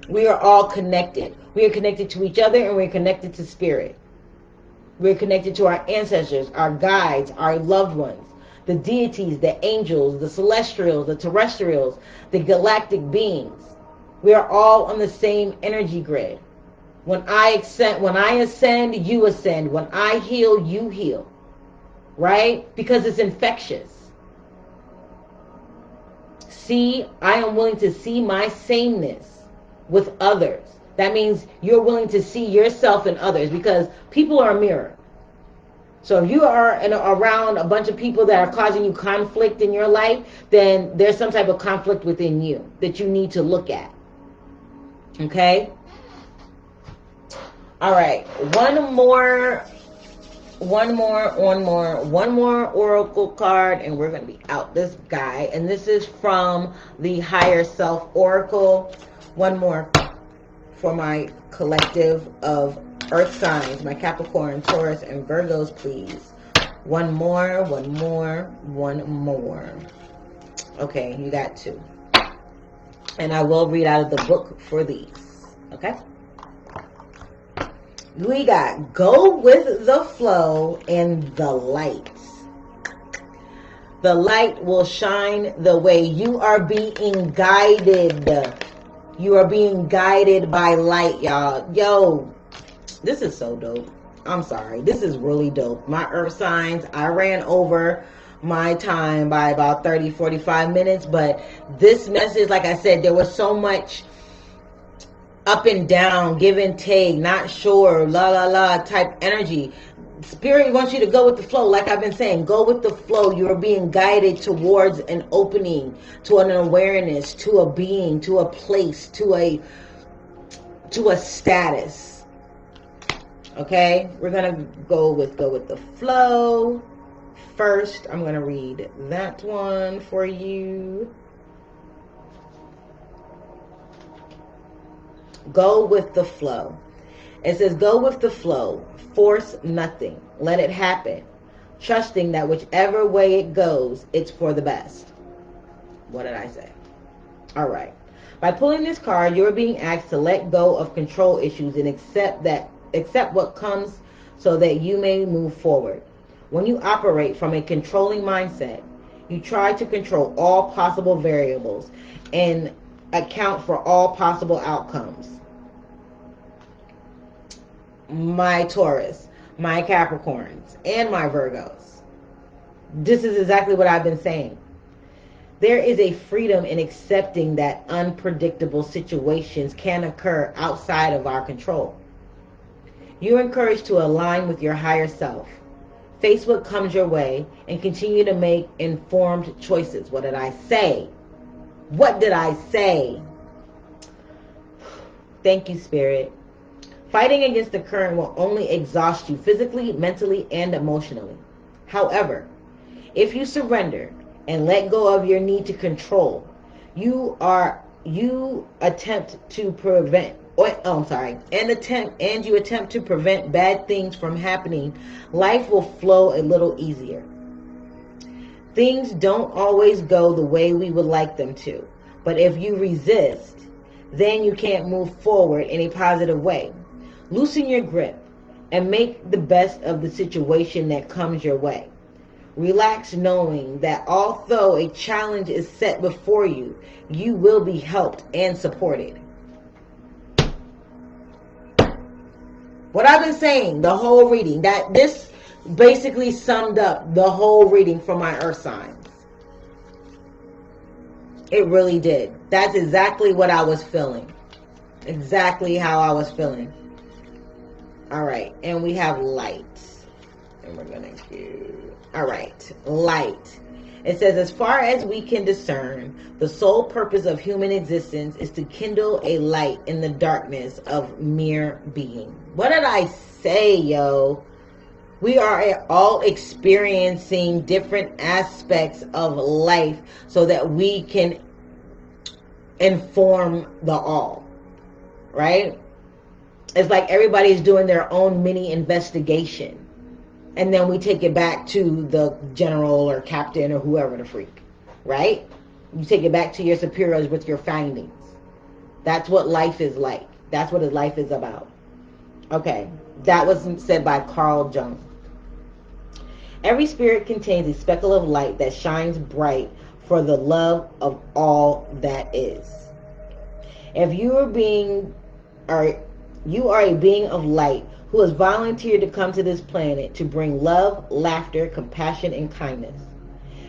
We are all connected. We are connected to each other and we're connected to spirit. We're connected to our ancestors, our guides, our loved ones, the deities, the angels, the celestials, the terrestrials, the galactic beings. We are all on the same energy grid. When I ascend, you ascend. When I heal, you heal. Right? Because it's infectious. See, I am willing to see my sameness with others. That means you're willing to see yourself in others, because people are a mirror. So if you are around a bunch of people that are causing you conflict in your life, then there's some type of conflict within you that you need to look at. Okay? All right. One more oracle card, and we're going to be out this guy. And this is from the Higher Self Oracle. One more for my collective of Earth signs, my Capricorn, Taurus, and Virgos, please. One more. Okay, you got two. And I will read out of the book for these. Okay? We got go with the flow and the light. The light will shine the way. You are being guided. You are being guided by light, y'all. Yo, this is so dope. I'm sorry. This is really dope. My earth signs, I ran over my time by about 30-45 minutes, but this message, like I said, there was so much up and down, give and take, not sure, la la la type energy. Spirit wants you to go with the flow. Like I've been saying, go with the flow. You are being guided towards an opening, to an awareness, to a being, to a place, to a status. Okay, we're gonna go with the flow. First, I'm gonna read that one for you. Go with the flow. It says, go with the flow. Force nothing. Let it happen. Trusting that whichever way it goes, it's for the best. What did I say? All right. By pulling this card, you're being asked to let go of control issues and accept what comes so that you may move forward. When you operate from a controlling mindset, you try to control all possible variables and account for all possible outcomes. My Taurus, my Capricorns, and my Virgos. This is exactly what I've been saying. There is a freedom in accepting that unpredictable situations can occur outside of our control. You're encouraged to align with your higher self. Face what comes your way and continue to make informed choices. What did I say? What did I say? Thank you, Spirit. Fighting against the current will only exhaust you physically, mentally, and emotionally. However, if you surrender and let go of your need to control, you attempt to prevent bad things from happening, life will flow a little easier. Things don't always go the way we would like them to, but if you resist, then you can't move forward in a positive way. Loosen your grip and make the best of the situation that comes your way. Relax, knowing that although a challenge is set before you, you will be helped and supported. What I've been saying, the whole reading, that this basically summed up the whole reading for my earth signs. It really did. That's exactly what I was feeling. Exactly how I was feeling. All right, and we have light. And we're going to do... All right, light. It says, as far as we can discern, the sole purpose of human existence is to kindle a light in the darkness of mere being. What did I say, yo? We are all experiencing different aspects of life so that we can inform the all, right? It's like everybody's doing their own mini investigation. And then we take it back to the general or captain or whoever the freak, right? You take it back to your superiors with your findings. That's what life is like. That's what life is about. Okay, That was said by Carl Jung. Every spirit contains a speckle of light that shines bright for the love of all that is. If you are a being of light who has volunteered to come to this planet to bring love, laughter, compassion, and kindness.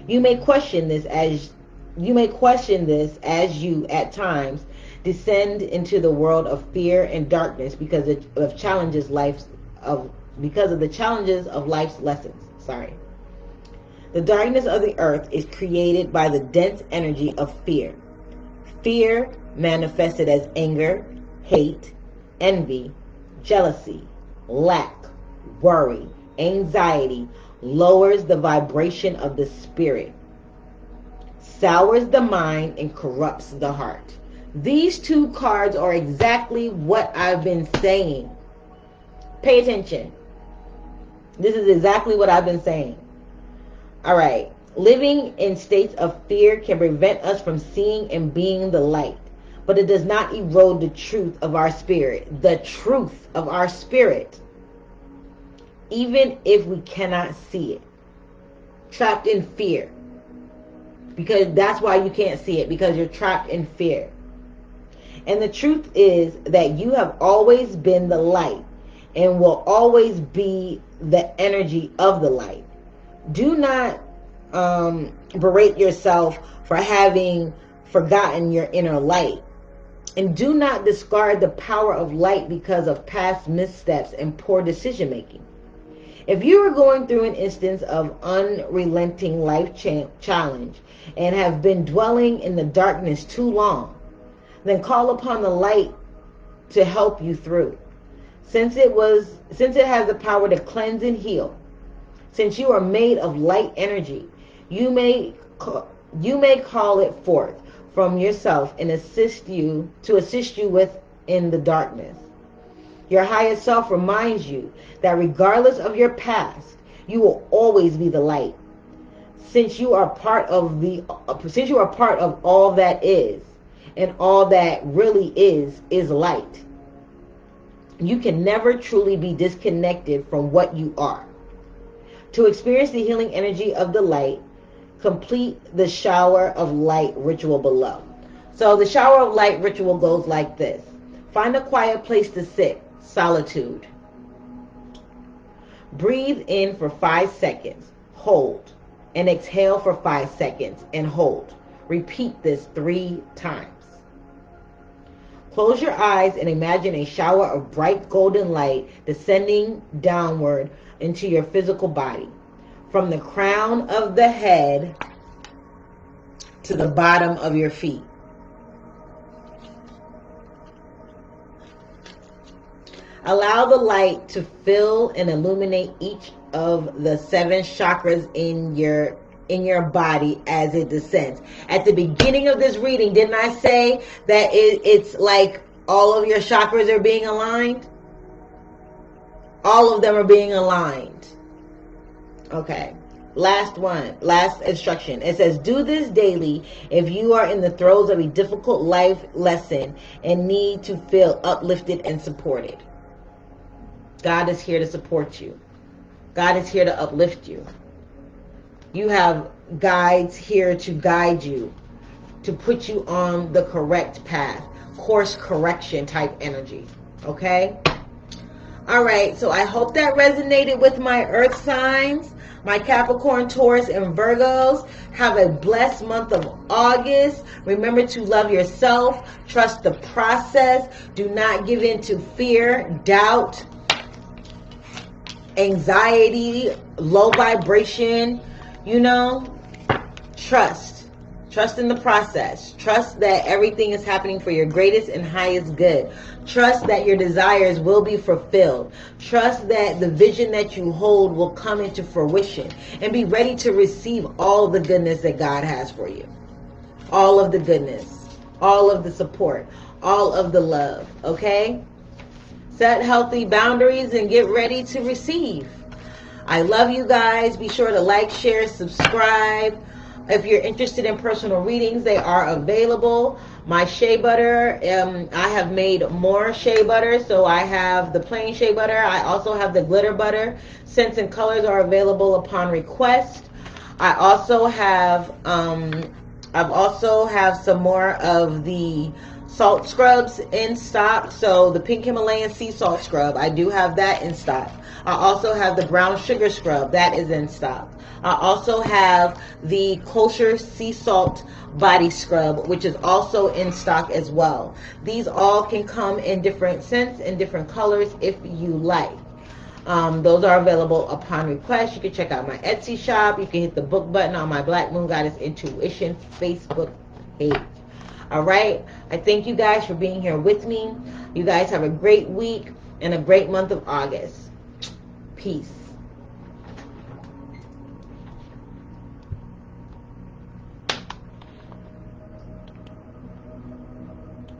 You may question this as you at times descend into the world of fear and darkness because of the challenges of life's lessons. The darkness of the earth is created by the dense energy of fear. Fear manifested as anger, hate, envy, jealousy, lack, worry, anxiety, lowers the vibration of the spirit, sours the mind, and corrupts the heart. These two cards are exactly what I've been saying. Pay attention. This is exactly what I've been saying. All right. Living in states of fear can prevent us from seeing and being the light, but it does not erode the truth of our spirit. The truth of our spirit. Even if we cannot see it. Trapped in fear. Because that's why you can't see it, because you're trapped in fear. And the truth is that you have always been the light and will always be the energy of the light. Do not berate yourself for having forgotten your inner light. And do not discard the power of light because of past missteps and poor decision making. If you are going through an instance of unrelenting life challenge and have been dwelling in the darkness too long, then call upon the light to help you through. Since it has the power to cleanse and heal, since you are made of light energy, you may call it forth from yourself and assist you with in the darkness. Your higher self reminds you that regardless of your past, you will always be the light. Since you are part of all that is, and all that really is light, you can never truly be disconnected from what you are. To experience the healing energy of the light, complete the shower of light ritual below. So the shower of light ritual goes like this. Find a quiet place to sit, solitude. Breathe in for 5 seconds, hold, and exhale for 5 seconds and hold. Repeat this 3 times. Close your eyes and imagine a shower of bright golden light descending downward into your physical body, from the crown of the head to the bottom of your feet. Allow the light to fill and illuminate each of the 7 chakras in your body as it descends. At the beginning of this reading, didn't I say that it's like all of your chakras are being aligned? All of them are being aligned. Okay. Last instruction. It says, do this daily if you are in the throes of a difficult life lesson and need to feel uplifted and supported. God is here to support you. God is here to uplift you. You have guides here to guide you, to put you on the correct path, course correction type energy. Okay? All right, so I hope that resonated with my earth signs, my Capricorn, Taurus, and Virgos. Have a blessed month of August. Remember to love yourself, trust the process, do not give in to fear, doubt, anxiety, low vibration. Trust in the process. Trust that everything is happening for your greatest and highest good. Trust that your desires will be fulfilled. Trust that the vision that you hold will come into fruition, and be ready to receive all the goodness that God has for you. All of the goodness, all of the support, all of the love. Okay? Set healthy boundaries and get ready to receive. I love you guys. Be sure to like, share, subscribe. If you're interested in personal readings, they are available. My shea butter, I have made more shea butter. So I have the plain shea butter. I also have the glitter butter. Scents and colors are available upon request. I also have, I've also have some more of the salt scrubs in stock. So the pink Himalayan sea salt scrub, I do have that in stock. I also have the brown sugar scrub, that is in stock. I also have the kosher sea salt body scrub, which is also in stock as well. These all can come in different scents and different colors if you like. Those are available upon request. You can check out my Etsy shop. You can hit the book button on my Black Moon Goddess Intuition Facebook page. All right. I thank you guys for being here with me. You guys have a great week and a great month of August. Peace.